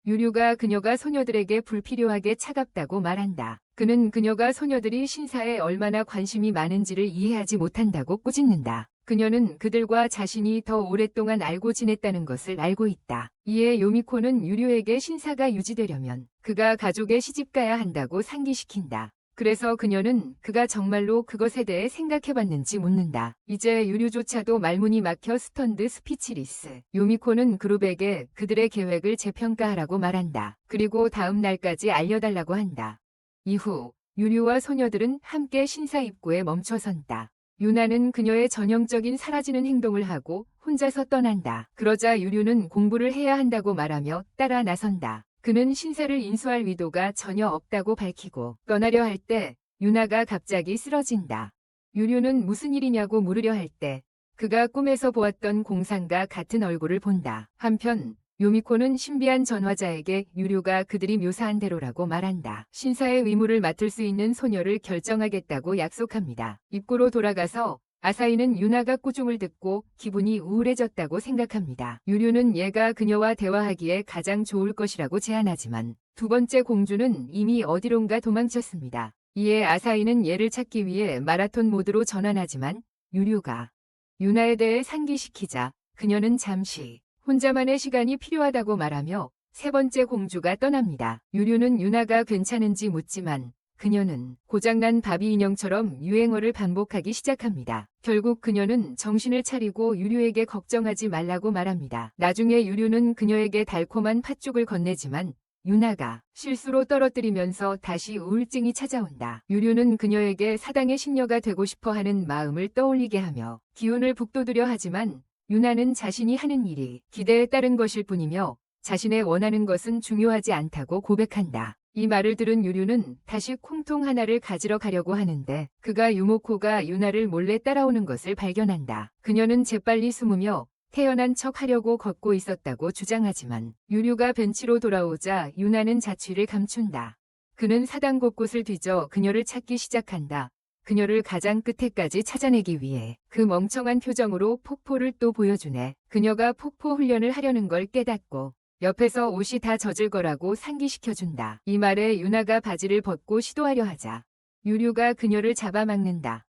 Speaker 1: 유류가 그녀가 소녀들에게 불필요하게 차갑다고 말한다. 그는 그녀가 소녀들이 신사에 얼마나 관심이 많은지를 이해하지 못한다고 꾸짖는다. 그녀는 그들과 자신이 더 오랫동안 알고 지냈다는 것을 알고 있다. 이에 요미코는 유류에게 신사가 유지되려면 그가 가족에 시집가야 한다고 상기시킨다. 그래서 그녀는 그가 정말로 그것에 대해 생각해봤는지 묻는다. 이제 유류조차도 말문이 막혀 스턴드 스피치리스. 요미코는 그룹에게 그들의 계획을 재평가하라고 말한다. 그리고 다음 날까지 알려달라고 한다. 이후 유류와 소녀들은 함께 신사 입구에 멈춰선다. 유나는 그녀의 전형적인 사라지는 행동을 하고 혼자서 떠난다. 그러자 유류는 공부를 해야 한다고 말하며 따라 나선다. 그는 신사를 인수할 의도가 전혀 없다고 밝히고 떠나려 할 때 유나가 갑자기 쓰러진다. 유류는 무슨 일이냐고 물으려 할 때 그가 꿈에서 보았던 공상과 같은 얼굴을 본다. 한편 요미코는 신비한 전화자에게 유류가 그들이 묘사한 대로라고 말한다. 신사의 의무를 맡을 수 있는 소녀를 결정하겠다고 약속합니다. 입구로 돌아가서 아사히는 유나가 꾸중을 듣고 기분이 우울해졌다고 생각합니다. 유류는 얘가 그녀와 대화하기에 가장 좋을 것이라고 제안하지만 두 번째 공주는 이미 어디론가 도망쳤습니다. 이에 아사히는 얘를 찾기 위해 마라톤 모드로 전환하지만 유류가 유나에 대해 상기시키자 그녀는 잠시 혼자만의 시간이 필요하다고 말하며 세 번째 공주가 떠납니다. 유류는 유나가 괜찮은지 묻지만 그녀는 고장난 바비 인형처럼 유행어를 반복하기 시작합니다. 결국 그녀는 정신을 차리고 유류에게 걱정하지 말라고 말합니다. 나중에 유류는 그녀에게 달콤한 팥죽을 건네지만 유나가 실수로 떨어뜨리면서 다시 우울증이 찾아온다. 유류는 그녀에게 사당의 신녀가 되고 싶어 하는 마음을 떠올리게 하며 기운을 북돋우려 하지만 유나는 자신이 하는 일이 기대에 따른 것일 뿐이며 자신의 원하는 것은 중요하지 않다고 고백한다. 이 말을 들은 유류는 다시 콩통 하나를 가지러 가려고 하는데 그가 유모코가 유나를 몰래 따라오는 것을 발견한다. 그녀는 재빨리 숨으며 태연한 척 하려고 걷고 있었다고 주장하지만 유류가 벤치로 돌아오자 유나는 자취를 감춘다. 그는 사당 곳곳을 뒤져 그녀를 찾기 시작한다. 그녀를 가장 끝에까지 찾아내기 위해 그 멍청한 표정으로 폭포를 또 보여주네. 그녀가 폭포 훈련을 하려는 걸 깨닫고 옆에서 옷이 다 젖을 거라고 상기시켜준다. 이 말에 유나가 바지를 벗고 시도하려 하자 유류가 그녀를 잡아막는다.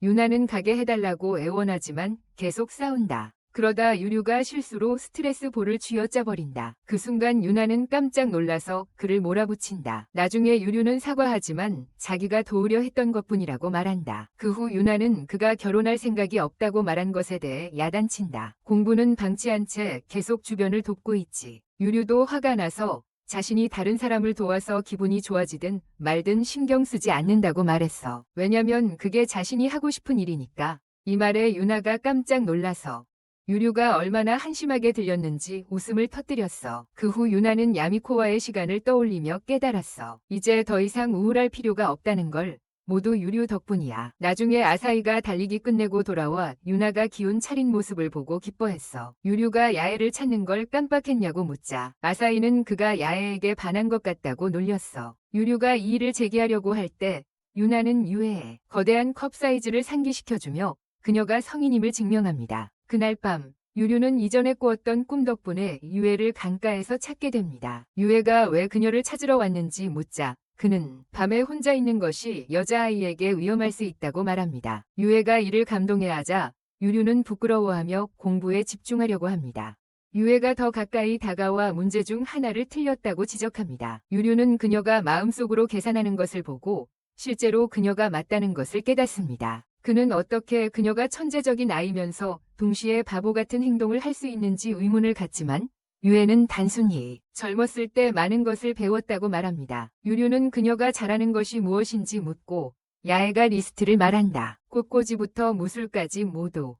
Speaker 1: 유나는 가게 해달라고 애원하지만 계속 싸운다. 그러다 유류가 실수로 스트레스 볼을 쥐어짜버린다. 그 순간 유나는 깜짝 놀라서 그를 몰아붙인다. 나중에 유류는 사과하지만 자기가 도우려 했던 것뿐이라고 말한다. 그 후 유나는 그가 결혼할 생각이 없다고 말한 것에 대해 야단친다. 공부는 방치한 채 계속 주변을 돕고 있지. 유류도 화가 나서 자신이 다른 사람을 도와서 기분이 좋아지든 말든 신경 쓰지 않는다고 말했어. 왜냐면 그게 자신이 하고 싶은 일이니까. 이 말에 유나가 깜짝 놀라서 유류가 얼마나 한심하게 들렸는지 웃음을 터뜨렸어. 그 후 유나는 야미코와의 시간을 떠올리며 깨달았어. 이제 더 이상 우울할 필요가 없다는 걸. 모두 유류 덕분이야. 나중에 아사히가 달리기 끝내고 돌아와 유나가 기운 차린 모습을 보고 기뻐했어. 유류가 야에를 찾는 걸 깜빡했냐고 묻자 아사히는 그가 야에에게 반한 것 같다고 놀렸어. 유류가 이 일을 제기하려고 할 때 유나는 유에에 거대한 컵 사이즈를 상기시켜주며 그녀가 성인임을 증명합니다. 그날 밤 유류는 이전에 꾸었던 꿈 덕분에 유에를 강가에서 찾게 됩니다. 유에가 왜 그녀를 찾으러 왔는지 묻자 그는 밤에 혼자 있는 것이 여자아이에게 위험할 수 있다고 말합니다. 유에가 이를 감동해하자 유류는 부끄러워하며 공부에 집중하려고 합니다. 유에가 더 가까이 다가와 문제 중 하나를 틀렸다고 지적합니다. 유류는 그녀가 마음속으로 계산하는 것을 보고 실제로 그녀가 맞다는 것을 깨닫습니다. 그는 어떻게 그녀가 천재적인 아이면서 동시에 바보 같은 행동을 할 수 있는지 의문을 갖지만 유에는 단순히 젊었을 때 많은 것을 배웠다고 말합니다. 유류는 그녀가 잘하는 것이 무엇인지 묻고 야에가 리스트를 말한다. 꽃꽂이부터 무술까지 모두.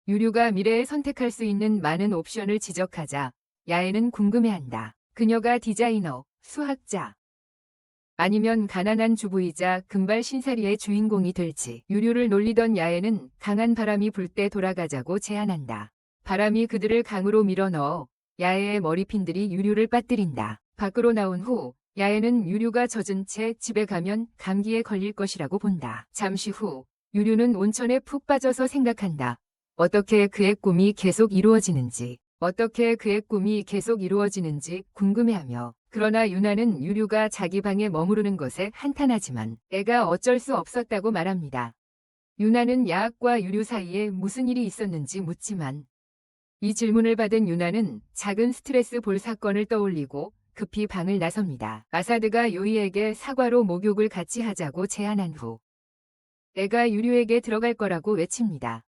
Speaker 1: 유류가 미래에 선택할 수 있는 많은 옵션을 지적하자 야에는 궁금해한다. 그녀가 디자이너, 수학자, 아니면 가난한 주부이자 금발 신사리의 주인공이 될지. 유류를 놀리던 야에는 강한 바람이 불 때 돌아가자고 제안한다. 바람이 그들을 강으로 밀어넣어 야에의 머리핀들이 유류를 빠뜨린다. 밖으로 나온 후 야에는 유류가 젖은 채 집에 가면 감기에 걸릴 것이라고 본다. 잠시 후 유류는 온천에 푹 빠져서 생각한다. 어떻게 그의 꿈이 계속 이루어지는지 궁금해하며 그러나 유나는 유류가 자기 방에 머무르는 것에 한탄하지만 애가 어쩔 수 없었다고 말합니다. 유나는 야학과 유류 사이에 무슨 일이 있었는지 묻지만 이 질문을 받은 유나는 작은 스트레스 볼 사건을 떠올리고 급히 방을 나섭니다. 아사드가 요이에게 사과로 목욕을 같이 하자고 제안한 후 애가 유류에게 들어갈 거라고 외칩니다.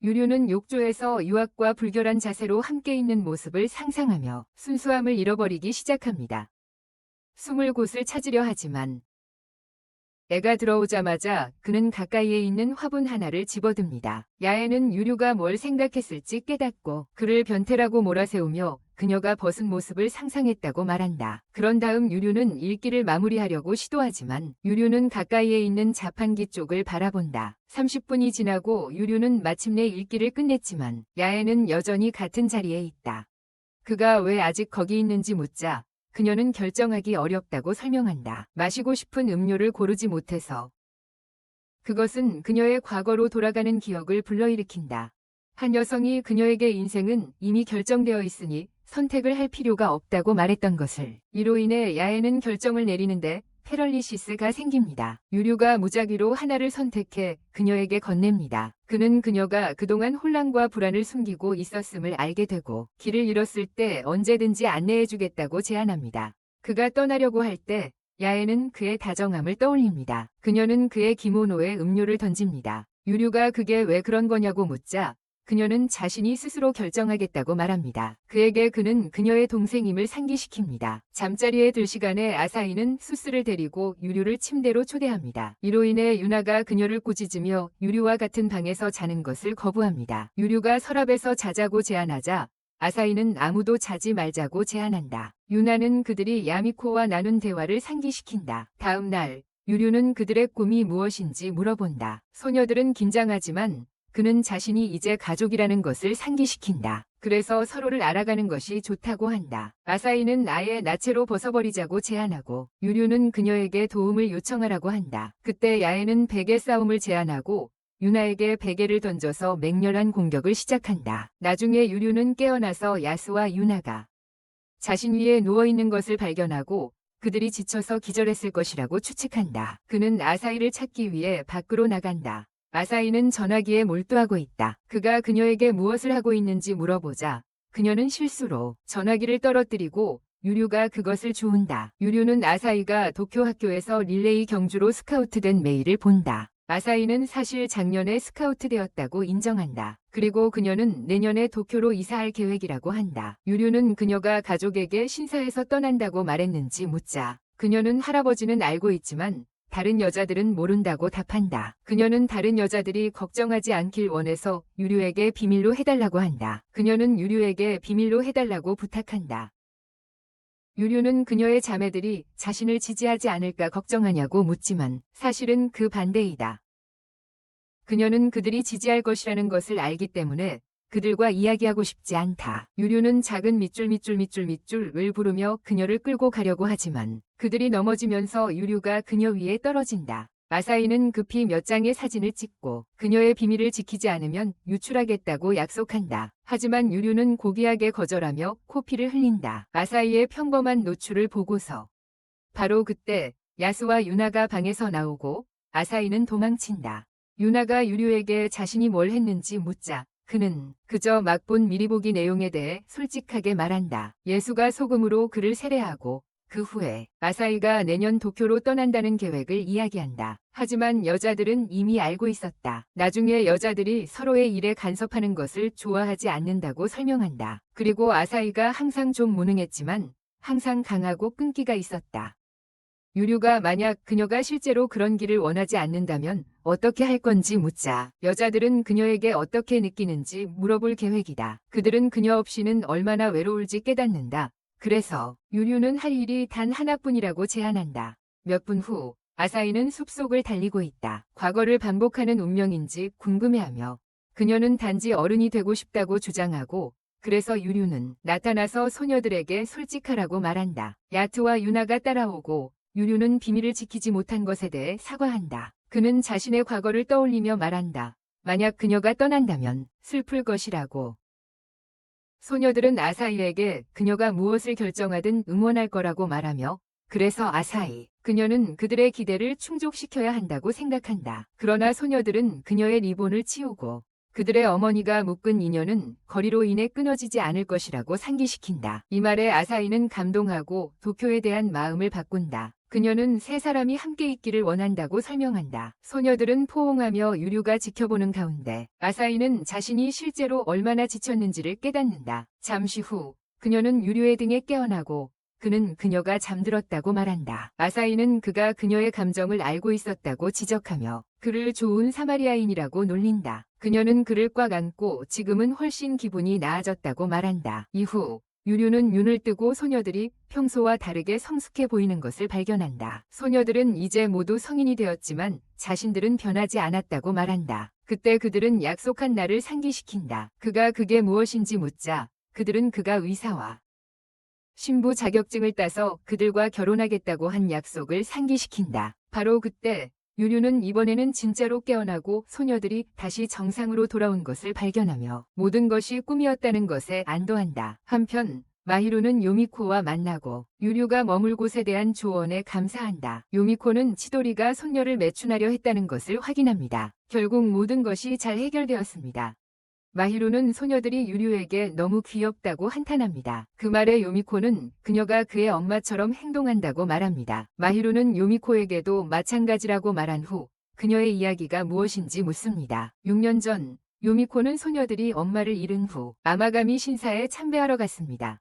Speaker 1: 유류는 욕조에서 유학과 불결한 자세로 함께 있는 모습을 상상하며 순수함을 잃어버리기 시작합니다. 숨을 곳을 찾으려 하지만 애가 들어오자마자 그는 가까이에 있는 화분 하나를 집어듭니다. 야에는 유류가 뭘 생각했을지 깨닫고 그를 변태라고 몰아세우며 그녀가 벗은 모습을 상상했다고 말한다. 그런 다음 유류는 읽기를 마무리하려고 시도하지만 유류는 가까이에 있는 자판기 쪽을 바라본다. 30분이 지나고 유류는 마침내 읽기를 끝냈지만 야에는 여전히 같은 자리에 있다. 그가 왜 아직 거기 있는지 묻자 그녀는 결정하기 어렵다고 설명한다. 마시고 싶은 음료를 고르지 못해서. 그것은 그녀의 과거로 돌아가는 기억을 불러일으킨다. 한 여성이 그녀에게 인생은 이미 결정되어 있으니 선택을 할 필요가 없다고 말했던 것을. 이로 인해 야에는 결정을 내리는데 패럴리시스가 생깁니다. 유류가 무작위로 하나를 선택해 그녀에게 건넵니다. 그는 그녀가 그동안 혼란과 불안을 숨기고 있었음을 알게 되고 길을 잃었을 때 언제든지 안내해주겠다고 제안합니다. 그가 떠나려고 할 때 야에는 그의 다정함을 떠올립니다. 그녀는 그의 기모노에 음료를 던집니다. 유류가 그게 왜 그런 거냐고 묻자 그녀는 자신이 스스로 결정하겠다고 말합니다. 그에게 그는 그녀의 동생임을 상기시킵니다. 잠자리에 들 시간에 아사히는 수스를 데리고 유류를 침대로 초대합니다. 이로 인해 유나가 그녀를 꾸짖으며 유류와 같은 방에서 자는 것을 거부합니다. 유류가 서랍에서 자자고 제안하자 아사히는 아무도 자지 말자고 제안한다. 유나는 그들이 야미코와 나눈 대화를 상기시킨다. 다음 날 유류는 그들의 꿈이 무엇인지 물어본다. 소녀들은 긴장하지만 그는 자신이 이제 가족이라는 것을 상기시킨다. 그래서 서로를 알아가는 것이 좋다고 한다. 아사히는 아예 나체로 벗어버리자고 제안하고 유류는 그녀에게 도움을 요청하라고 한다. 그때 야에는 베개 싸움을 제안하고 유나에게 베개를 던져서 맹렬한 공격을 시작한다. 나중에 유류는 깨어나서 야스와 유나가 자신 위에 누워있는 것을 발견하고 그들이 지쳐서 기절했을 것이라고 추측한다. 그는 아사히를 찾기 위해 밖으로 나간다. 아사히는 전화기에 몰두하고 있다. 그가 그녀에게 무엇을 하고 있는지 물어보자 그녀는 실수로 전화기를 떨어뜨리고 유류가 그것을 주운다. 유류는 아사히가 도쿄 학교에서 릴레이 경주로 스카우트된 메일을 본다. 아사히는 사실 작년에 스카우트되었다고 인정한다. 그리고 그녀는 내년에 도쿄로 이사할 계획이라고 한다. 유류는 그녀가 가족에게 신사에서 떠난다고 말했는지 묻자 그녀는 할아버지는 알고 있지만 다른 여자들은 모른다고 답한다. 그녀는 다른 여자들이 걱정하지 않길 원해서 유류에게 비밀로 해달라고 한다. 그녀는 유류에게 비밀로 해달라고 부탁한다. 유류는 그녀의 자매들이 자신을 지지하지 않을까 걱정하냐고 묻지만 사실은 그 반대이다. 그녀는 그들이 지지할 것이라는 것을 알기 때문에 그들과 이야기하고 싶지 않다. 유류는 작은 밑줄을 부르며 그녀를 끌고 가려고 하지만 그들이 넘어지면서 유류가 그녀 위에 떨어진다. 아사히는 급히 몇 장의 사진을 찍고 그녀의 비밀을 지키지 않으면 유출하겠다고 약속한다. 하지만 유류는 고귀하게 거절하며 코피를 흘린다. 아사히의 평범한 노출을 보고서 바로 그때 야스와 유나가 방에서 나오고 아사히는 도망친다. 유나가 유류에게 자신이 뭘 했는지 묻자 그는 그저 막 본 미리보기 내용에 대해 솔직하게 말한다. 예수가 소금으로 그를 세례하고 그 후에 아사히가 내년 도쿄로 떠난다는 계획을 이야기한다. 하지만 여자들은 이미 알고 있었다. 나중에 여자들이 서로의 일에 간섭하는 것을 좋아하지 않는다고 설명한다. 그리고 아사히가 항상 좀 무능했지만 항상 강하고 끈기가 있었다. 유류가 만약 그녀가 실제로 그런 길을 원하지 않는다면 어떻게 할 건지 묻자 여자들은 그녀에게 어떻게 느끼는지 물어볼 계획이다. 그들은 그녀 없이는 얼마나 외로울지 깨닫는다. 그래서 유류는 할 일이 단 하나뿐이라고 제안한다. 몇 분 후 아사히는 숲속을 달리고 있다. 과거를 반복하는 운명인지 궁금해하며 그녀는 단지 어른이 되고 싶다고 주장하고 그래서 유류는 나타나서 소녀들에게 솔직하라고 말한다. 야트와 유나가 따라오고 유류는 비밀을 지키지 못한 것에 대해 사과한다. 그는 자신의 과거를 떠올리며 말한다. 만약 그녀가 떠난다면 슬플 것이라고. 소녀들은 아사히에게 그녀가 무엇을 결정하든 응원할 거라고 말하며 그래서 아사히, 그녀는 그들의 기대를 충족시켜야 한다고 생각한다. 그러나 소녀들은 그녀의 리본을 치우고 그들의 어머니가 묶은 인연은 거리로 인해 끊어지지 않을 것이라고 상기시킨다. 이 말에 아사히는 감동하고 도쿄에 대한 마음을 바꾼다. 그녀는 세 사람이 함께 있기를 원한다고 설명한다. 소녀들은 포옹하며 유류가 지켜보는 가운데 아사히는 자신이 실제로 얼마나 지쳤는지를 깨닫는다. 잠시 후 그녀는 유류의 등에 깨어나고 그는 그녀가 잠들었다고 말한다. 아사히는 그가 그녀의 감정을 알고 있었다고 지적하며 그를 좋은 사마리아인이라고 놀린다. 그녀는 그를 꽉 안고 지금은 훨씬 기분이 나아졌다고 말한다. 이후 유류는 눈을 뜨고 소녀들이 평소와 다르게 성숙해 보이는 것을 발견한다. 소녀들은 이제 모두 성인이 되었지만 자신들은 변하지 않았다고 말한다. 그때 그들은 약속한 날을 상기시킨다. 그가 그게 무엇인지 묻자 그들은 그가 의사와 신부 자격증을 따서 그들과 결혼하겠다고 한 약속을 상기시킨다. 바로 그때 유류는 이번에는 진짜로 깨어나고 소녀들이 다시 정상으로 돌아온 것을 발견하며 모든 것이 꿈이었다는 것에 안도한다. 한편 마히루는 요미코와 만나고 유류가 머물 곳에 대한 조언에 감사한다. 요미코는 치도리가 손녀를 매춘하려 했다는 것을 확인합니다. 결국 모든 것이 잘 해결되었습니다. 마히루는 소녀들이 유류에게 너무 귀엽다고 한탄합니다. 그 말에 요미코는 그녀가 그의 엄마처럼 행동한다고 말합니다. 마히루는 요미코에게도 마찬가지라고 말한 후 그녀의 이야기가 무엇인지 묻습니다. 6년 전 요미코는 소녀들이 엄마를 잃은 후 아마가미 신사에 참배하러 갔습니다.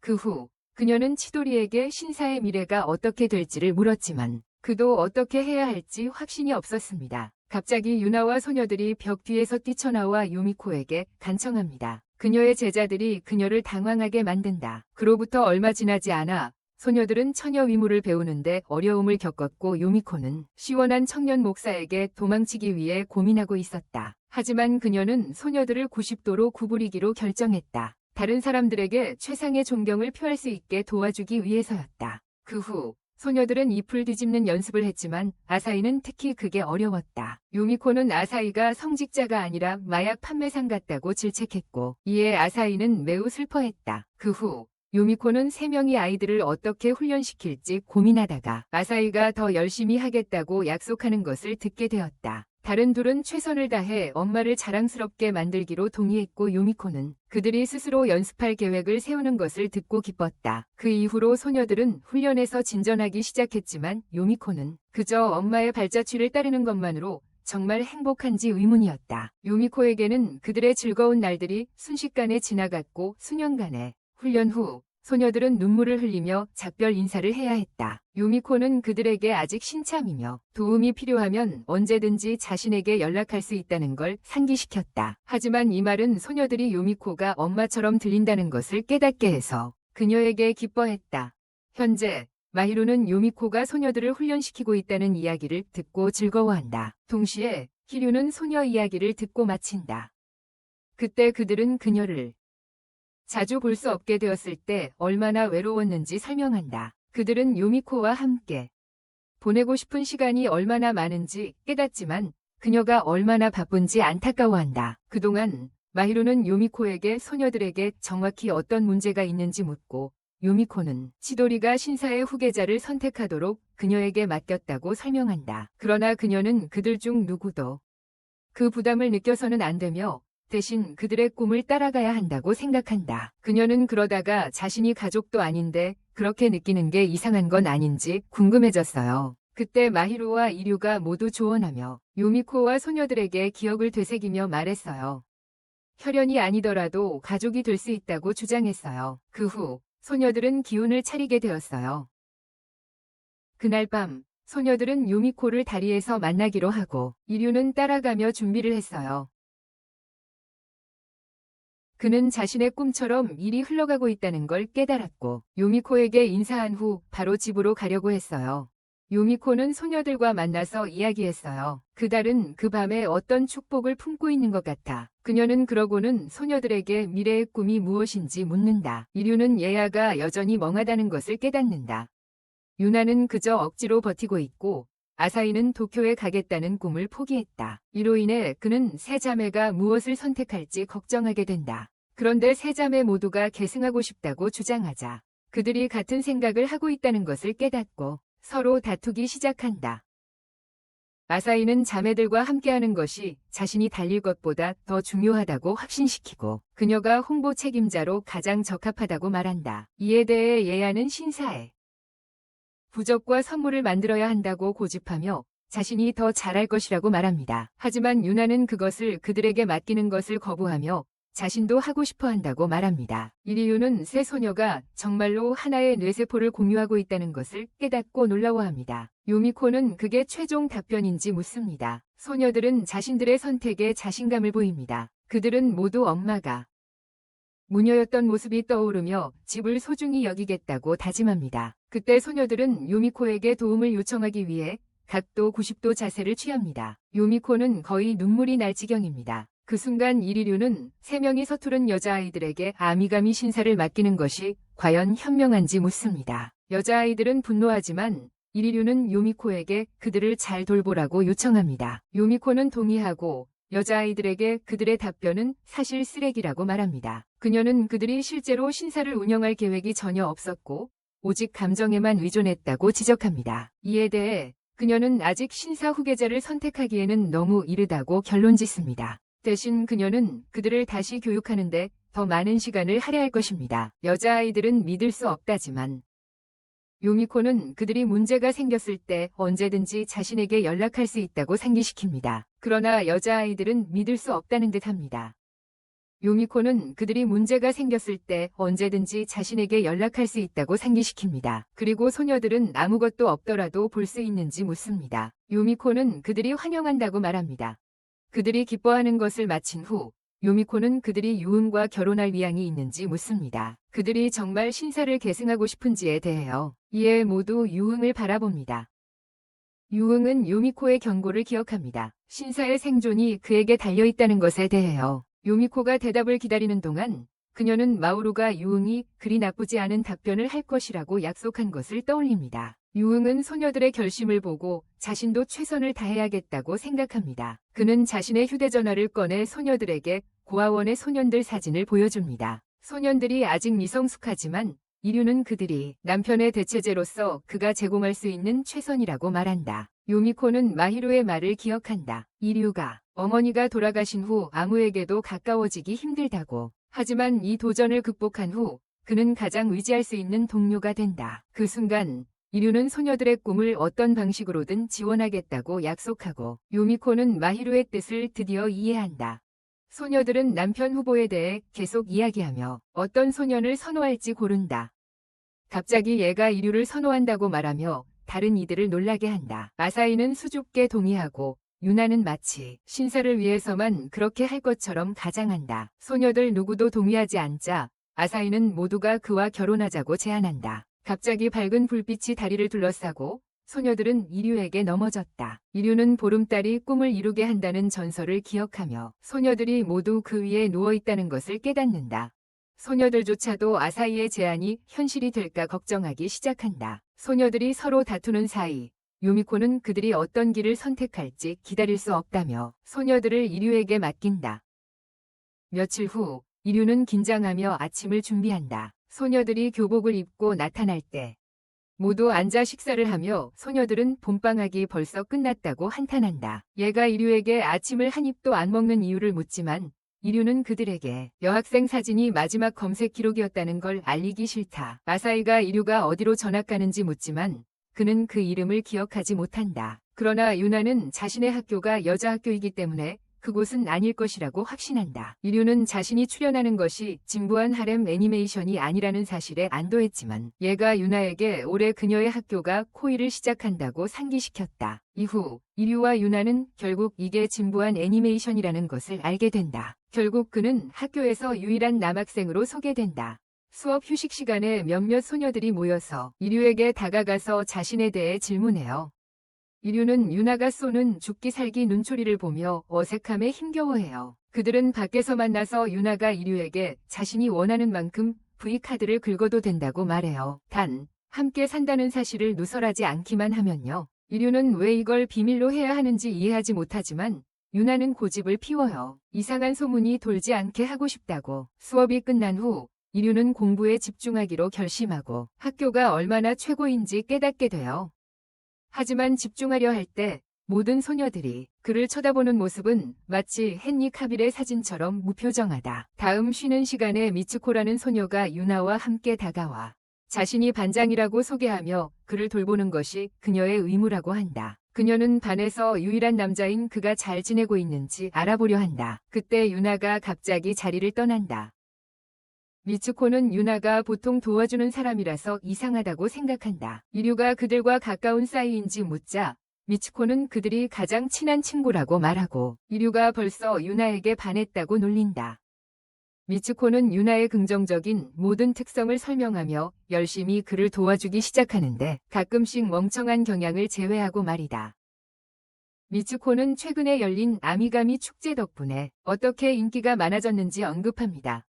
Speaker 1: 그 후 그녀는 치도리에게 신사의 미래가 어떻게 될지를 물었지만 그도 어떻게 해야 할지 확신이 없었습니다. 갑자기 유나와 소녀들이 벽 뒤에서 뛰쳐나와 요미코에게 간청합니다. 그녀의 제자들이 그녀를 당황하게 만든다. 그로부터 얼마 지나지 않아 소녀들은 처녀 위무를 배우는데 어려움을 겪었고 요미코는 시원한 청년 목사에게 도망치기 위해 고민하고 있었다. 하지만 그녀는 소녀들을 90도로 구부리기로 결정했다. 다른 사람들에게 최상의 존경을 표할 수 있게 도와주기 위해서였다. 그 후 소녀들은 잎을 뒤집는 연습을 했지만 아사히는 특히 그게 어려웠다. 요미코는 아사히가 성직자가 아니라 마약 판매상 같다고 질책했고 이에 아사히는 매우 슬퍼했다. 그 후 요미코는 3명의 아이들을 어떻게 훈련시킬지 고민하다가 아사히가 더 열심히 하겠다고 약속하는 것을 듣게 되었다. 다른 둘은 최선을 다해 엄마를 자랑스럽게 만들기로 동의했고 요미코는 그들이 스스로 연습할 계획을 세우는 것을 듣고 기뻤다. 그 이후로 소녀들은 훈련에서 진전하기 시작했지만 요미코는 그저 엄마의 발자취를 따르는 것만으로 정말 행복한지 의문이었다. 요미코에게는 그들의 즐거운 날들이 순식간에 지나갔고 수년간의 훈련 후 소녀들은 눈물을 흘리며 작별 인사를 해야 했다. 요미코는 그들에게 아직 신참이며 도움이 필요하면 언제든지 자신에게 연락할 수 있다는 걸 상기시켰다. 하지만 이 말은 소녀들이 요미코가 엄마처럼 들린다는 것을 깨닫게 해서 그녀에게 기뻐했다. 현재 마히로는 요미코가 소녀들을 훈련시키고 있다는 이야기를 듣고 즐거워한다. 동시에 히류는 소녀 이야기를 듣고 마친다. 그때 그들은 그녀를 자주 볼 수 없게 되었을 때 얼마나 외로웠는지 설명한다. 그들은 요미코와 함께 보내고 싶은 시간이 얼마나 많은지 깨닫지만 그녀가 얼마나 바쁜지 안타까워한다. 그동안 마히로는 요미코에게 소녀들에게 정확히 어떤 문제가 있는지 묻고 요미코는 치도리가 신사의 후계자를 선택하도록 그녀에게 맡겼다고 설명한다. 그러나 그녀는 그들 중 누구도 그 부담을 느껴서는 안 되며 대신 그들의 꿈을 따라가야 한다고 생각한다. 그녀는 그러다가 자신이 가족도 아닌데 그렇게 느끼는 게 이상한 건 아닌지 궁금해졌어요. 그때 마히로와 이류가 모두 조언하며 요미코와 소녀들에게 기억을 되새기며 말했어요. 혈연이 아니더라도 가족이 될 수 있다고 주장했어요. 그 후 소녀들은 기운을 차리게 되었어요. 그날 밤 소녀들은 요미코를 다리에서 만나기로 하고 이류는 따라가며 준비를 했어요. 그는 자신의 꿈처럼 일이 흘러가고 있다는 걸 깨달았고 요미코에게 인사한 후 바로 집으로 가려고 했어요. 요미코는 소녀들과 만나서 이야기했어요. 그달은 그 밤에 어떤 축복을 품고 있는 것 같아. 그녀는 그러고는 소녀들에게 미래의 꿈이 무엇인지 묻는다. 이류는 예아가 여전히 멍하다는 것을 깨닫는다. 유나는 그저 억지로 버티고 있고 아사히는 도쿄에 가겠다는 꿈을 포기했다. 이로 인해 그는 세 자매가 무엇을 선택할지 걱정하게 된다. 그런데 세 자매 모두가 계승하고 싶다고 주장하자 그들이 같은 생각을 하고 있다는 것을 깨닫고 서로 다투기 시작한다. 아사히는 자매들과 함께하는 것이 자신이 달릴 것보다 더 중요하다고 확신시키고 그녀가 홍보 책임자로 가장 적합하다고 말한다. 이에 대해 예아는 신사에 부적과 선물을 만들어야 한다고 고집하며 자신이 더 잘할 것이라고 말합니다. 하지만 유나는 그것을 그들에게 맡기는 것을 거부하며 자신도 하고 싶어 한다고 말합니다. 이리유는 세 소녀가 정말로 하나의 뇌세포를 공유하고 있다는 것을 깨닫고 놀라워합니다. 요미코는 그게 최종 답변인지 묻습니다. 소녀들은 자신들의 선택에 자신감을 보입니다. 그들은 모두 엄마가 무녀였던 모습이 떠오르며 집을 소중히 여기겠다고 다짐합니다. 그때 소녀들은 요미코에게 도움을 요청하기 위해 각도 90도 자세를 취합니다. 요미코는 거의 눈물이 날 지경입니다. 그 순간 이리류는 3명이 서투른 여자아이들에게 아미가미 신사를 맡기는 것이 과연 현명한지 묻습니다. 여자아이들은 분노하지만 이리류는 요미코에게 그들을 잘 돌보라고 요청합니다. 요미코는 동의하고 여자아이들에게 그들의 답변은 사실 쓰레기라고 말합니다. 그녀는 그들이 실제로 신사를 운영할 계획이 전혀 없었고 오직 감정에만 의존했다고 지적합니다. 이에 대해 그녀는 아직 신사 후계자를 선택하기에는 너무 이르다고 결론짓습니다. 대신 그녀는 그들을 다시 교육하는데 더 많은 시간을 할애할 것입니다. 여자아이들은 믿을 수 없다지만 요미코는 그들이 문제가 생겼을 때 언제든지 자신에게 연락할 수 있다고 상기시킵니다. 그러나 여자아이들은 믿을 수 없다는 듯합니다. 요미코는 그들이 문제가 생겼을 때 언제든지 자신에게 연락할 수 있다고 상기시킵니다. 그리고 소녀들은 아무것도 없더라도 볼 수 있는지 묻습니다. 요미코는 그들이 환영한다고 말합니다. 그들이 기뻐하는 것을 마친 후 요미코는 그들이 유흥과 결혼할 의향이 있는지 묻습니다. 그들이 정말 신사를 계승하고 싶은지에 대해요. 이에 모두 유흥을 바라봅니다. 유흥은 요미코의 경고를 기억합니다. 신사의 생존이 그에게 달려있다는 것에 대해요. 요미코가 대답을 기다리는 동안 그녀는 마오루가 유응이 그리 나쁘지 않은 답변을 할 것이라고 약속한 것을 떠올립니다. 유응은 소녀들의 결심을 보고 자신도 최선을 다해야겠다고 생각합니다. 그는 자신의 휴대전화를 꺼내 소녀들에게 고아원의 소년들 사진을 보여줍니다. 소년들이 아직 미성숙하지만 이류는 그들이 남편의 대체제로서 그가 제공할 수 있는 최선이라고 말한다. 요미코는 마히로의 말을 기억한다. 이류가 어머니가 돌아가신 후 아무에게도 가까워지기 힘들다고. 하지만 이 도전을 극복한 후 그는 가장 의지할 수 있는 동료가 된다. 그 순간 이류는 소녀들의 꿈을 어떤 방식으로든 지원하겠다고 약속하고 요미코는 마히로의 뜻을 드디어 이해한다. 소녀들은 남편 후보에 대해 계속 이야기하며 어떤 소년을 선호할지 고른다. 갑자기 얘가 이류를 선호한다고 말하며 다른 이들을 놀라게 한다. 아사히는 수줍게 동의하고 유나는 마치 신사를 위해서만 그렇게 할 것처럼 가장한다. 소녀들 누구도 동의하지 않자 아사히는 모두가 그와 결혼하자고 제안한다. 갑자기 밝은 불빛이 다리를 둘러싸고 소녀들은 이류에게 넘어졌다. 이류는 보름달이 꿈을 이루게 한다는 전설을 기억하며 소녀들이 모두 그 위에 누워있다는 것을 깨닫는다. 소녀들조차도 아사히의 제안이 현실이 될까 걱정하기 시작한다. 소녀들이 서로 다투는 사이 요미코는 그들이 어떤 길을 선택할지 기다릴 수 없다며 소녀들을 이류에게 맡긴다. 며칠 후 이류는 긴장하며 아침을 준비한다. 소녀들이 교복을 입고 나타날 때 모두 앉아 식사를 하며 소녀들은 봄방학이 벌써 끝났다고 한탄한다. 얘가 이류에게 아침을 한 입도 안 먹는 이유를 묻지만 이류는 그들에게 여학생 사진이 마지막 검색 기록이었다는 걸 알리기 싫다. 아사히가 이류가 어디로 전학 가는지 묻지만 그는 그 이름을 기억하지 못한다. 그러나 유나는 자신의 학교가 여자 학교이기 때문에 그곳은 아닐 것이라고 확신한다. 이류는 자신이 출연하는 것이 진부한 하렘 애니메이션이 아니라는 사실에 안도했지만 얘가 유나에게 올해 그녀의 학교가 코이를 시작한다고 상기시켰다. 이후 이류와 유나는 결국 이게 진부한 애니메이션이라는 것을 알게 된다. 결국 그는 학교에서 유일한 남학생으로 소개된다. 수업 휴식 시간에 몇몇 소녀들이 모여서 이류에게 다가가서 자신에 대해 질문해요. 이류는 유나가 쏘는 죽기 살기 눈초리를 보며 어색함에 힘겨워해요. 그들은 밖에서 만나서 유나가 이류에게 자신이 원하는 만큼 V카드를 긁어도 된다고 말해요. 단, 함께 산다는 사실을 누설하지 않기만 하면요. 이류는 왜 이걸 비밀로 해야 하는지 이해하지 못하지만 유나는 고집을 피워요. 이상한 소문이 돌지 않게 하고 싶다고. 수업이 끝난 후 이류는 공부에 집중하기로 결심하고 학교가 얼마나 최고인지 깨닫게 돼요. 하지만 집중하려 할 때 모든 소녀들이 그를 쳐다보는 모습은 마치 헨리 카빌의 사진처럼 무표정하다. 다음 쉬는 시간에 미츠코라는 소녀가 유나와 함께 다가와 자신이 반장이라고 소개하며 그를 돌보는 것이 그녀의 의무라고 한다. 그녀는 반에서 유일한 남자인 그가 잘 지내고 있는지 알아보려 한다. 그때 유나가 갑자기 자리를 떠난다. 미츠코는 유나가 보통 도와주는 사람이라서 이상하다고 생각한다. 이류가 그들과 가까운 사이인지 묻자 미츠코는 그들이 가장 친한 친구라고 말하고 이류가 벌써 유나에게 반했다고 놀린다. 미츠코는 유나의 긍정적인 모든 특성을 설명하며 열심히 그를 도와주기 시작하는데 가끔씩 멍청한 경향을 제외하고 말이다. 미츠코는 최근에 열린 아미가미 축제 덕분에 어떻게 인기가 많아졌는지 언급합니다.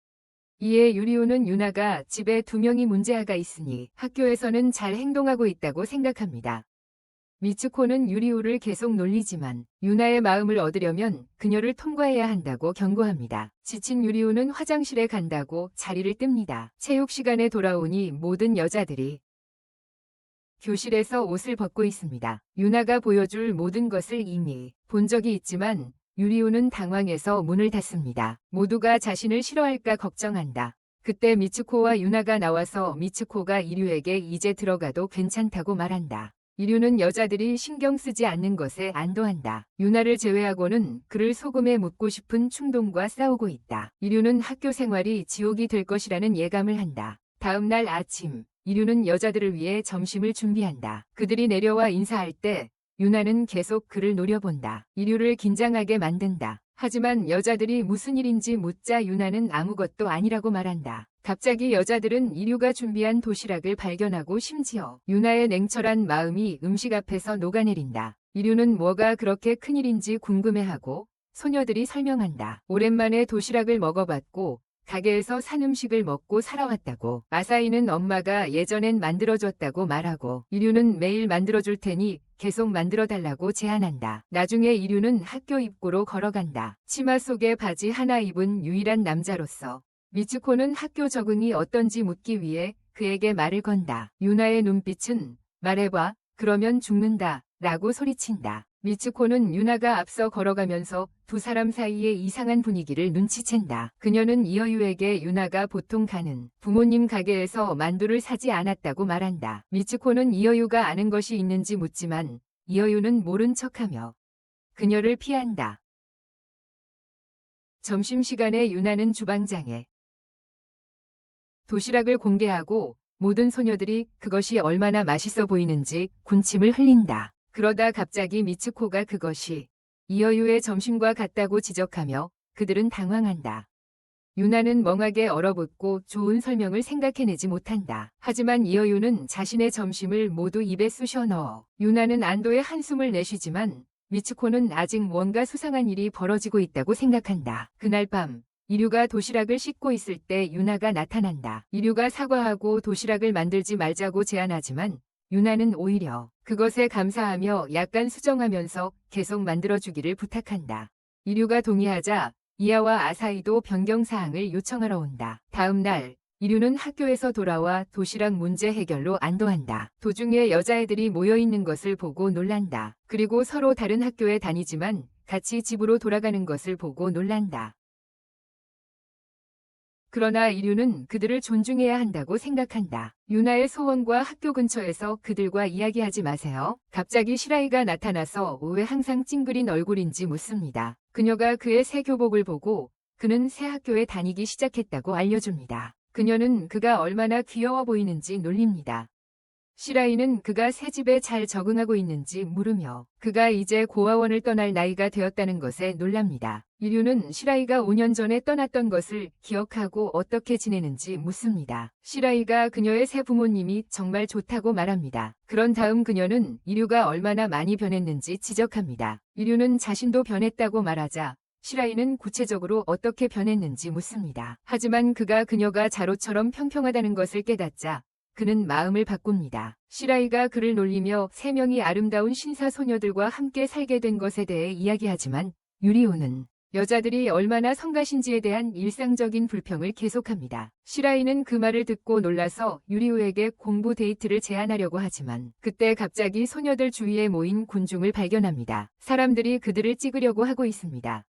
Speaker 1: 이에 유리오는 유나가 집에 2명이 문제아가 있으니 학교에서는 잘 행동하고 있다고 생각합니다. 미츠코는 유리오를 계속 놀리지만 유나의 마음을 얻으려면 그녀를 통과해야 한다고 경고합니다. 지친 유리오는 화장실에 간다고 자리를 뜹니다. 체육 시간에 돌아오니 모든 여자들이 교실에서 옷을 벗고 있습니다. 유나가 보여줄 모든 것을 이미 본 적이 있지만 유리오는 당황해서 문을 닫습니다. 모두가 자신을 싫어할까 걱정한다. 그때 미츠코와 유나가 나와서 미츠코가 이류에게 이제 들어가도 괜찮다고 말한다. 이류는 여자들이 신경 쓰지 않는 것에 안도한다. 유나를 제외하고는 그를 소금에 묻고 싶은 충동과 싸우고 있다. 이류는 학교 생활이 지옥이 될 것이라는 예감을 한다. 다음 날 아침, 이류는 여자들을 위해 점심을 준비한다. 그들이 내려와 인사할 때 유나는 계속 그를 노려본다. 이류를 긴장하게 만든다. 하지만 여자들이 무슨 일인지 묻자 유나는 아무것도 아니라고 말한다. 갑자기 여자들은 이류가 준비한 도시락을 발견하고 심지어 유나의 냉철한 마음이 음식 앞에서 녹아내린다. 이류는 뭐가 그렇게 큰일인지 궁금해하고 소녀들이 설명한다. 오랜만에 도시락을 먹어봤고 가게에서 산 음식을 먹고 살아왔다고. 아사히는 엄마가 예전엔 만들어줬다고 말하고 이류는 매일 만들어줄 테니 계속 만들어달라고 제안한다. 나중에 이류는 학교 입구로 걸어간다. 치마 속에 바지 하나 입은 유일한 남자로서 미츠코는 학교 적응이 어떤지 묻기 위해 그에게 말을 건다. 유나의 눈빛은 말해봐, 그러면 죽는다 라고 소리친다. 미츠코는 유나가 앞서 걸어가면서 두 사람 사이의 이상한 분위기를 눈치챈다. 그녀는 이어유에게 유나가 보통 가는 부모님 가게에서 만두를 사지 않았다고 말한다. 미츠코는 이어유가 아는 것이 있는지 묻지만 이어유는 모른 척하며 그녀를 피한다. 점심시간에 유나는 주방장에 도시락을 공개하고 모든 소녀들이 그것이 얼마나 맛있어 보이는지 군침을 흘린다. 그러다 갑자기 미츠코가 그것이 이어유의 점심과 같다고 지적하며 그들은 당황한다. 유나는 멍하게 얼어붙고 좋은 설명을 생각해내지 못한다. 하지만 이어유는 자신의 점심을 모두 입에 쑤셔 넣어. 유나는 안도의 한숨을 내쉬지만 미츠코는 아직 뭔가 수상한 일이 벌어지고 있다고 생각한다. 그날 밤 이류가 도시락을 씻고 있을 때 유나가 나타난다. 이류가 사과하고 도시락을 만들지 말자고 제안하지만 유나는 오히려 그것에 감사하며 약간 수정하면서 계속 만들어주기를 부탁한다. 이류가 동의하자 이아와 아사히도 변경사항을 요청하러 온다. 다음 날 이류는 학교에서 돌아와 도시락 문제 해결로 안도한다. 도중에 여자애들이 모여있는 것을 보고 놀란다. 그리고 서로 다른 학교에 다니지만 같이 집으로 돌아가는 것을 보고 놀란다. 그러나 이류는 그들을 존중해야 한다고 생각한다. 유나의 소원과 학교 근처에서 그들과 이야기하지 마세요. 갑자기 시라이가 나타나서 왜 항상 찡그린 얼굴인지 묻습니다. 그녀가 그의 새 교복을 보고 그는 새 학교에 다니기 시작했다고 알려줍니다. 그녀는 그가 얼마나 귀여워 보이는지 놀립니다. 시라이는 그가 새 집에 잘 적응하고 있는지 물으며 그가 이제 고아원을 떠날 나이가 되었다는 것에 놀랍니다. 이류는 시라이가 5년 전에 떠났던 것을 기억하고 어떻게 지내는지 묻습니다. 시라이가 그녀의 새 부모님이 정말 좋다고 말합니다. 그런 다음 그녀는 이류가 얼마나 많이 변했는지 지적합니다. 이류는 자신도 변했다고 말하자 시라이는 구체적으로 어떻게 변했는지 묻습니다. 하지만 그가 그녀가 자로처럼 평평하다는 것을 깨닫자 그는 마음을 바꿉니다. 시라이가 그를 놀리며 3명이 아름다운 신사소녀들과 함께 살게 된 것에 대해 이야기하지만 유리우는 여자들이 얼마나 성가신지에 대한 일상적인 불평을 계속합니다. 시라이는 그 말을 듣고 놀라서 유리우에게 공부 데이트를 제안하려고 하지만 그때 갑자기 소녀들 주위에 모인 군중을 발견합니다. 사람들이 그들을 찍으려고 하고 있습니다.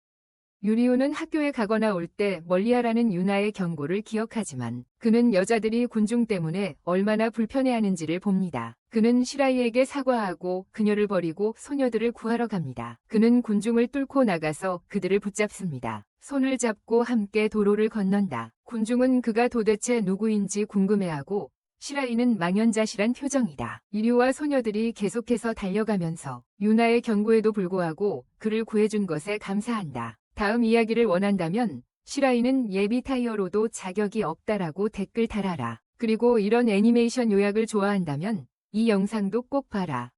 Speaker 1: 유리우는 학교에 가거나 올 때 멀리하라는 유나의 경고를 기억하지만 그는 여자들이 군중 때문에 얼마나 불편해하는지를 봅니다. 그는 시라이에게 사과하고 그녀를 버리고 소녀들을 구하러 갑니다. 그는 군중을 뚫고 나가서 그들을 붙잡습니다. 손을 잡고 함께 도로를 건넌다. 군중은 그가 도대체 누구인지 궁금해하고 시라이는 망연자실한 표정이다. 이류와 소녀들이 계속해서 달려가면서 유나의 경고에도 불구하고 그를 구해준 것에 감사한다. 다음 이야기를 원한다면 시라이는 예비 타이어로도 자격이 없다라고 댓글 달아라. 그리고 이런 애니메이션 요약을 좋아한다면 이 영상도 꼭 봐라.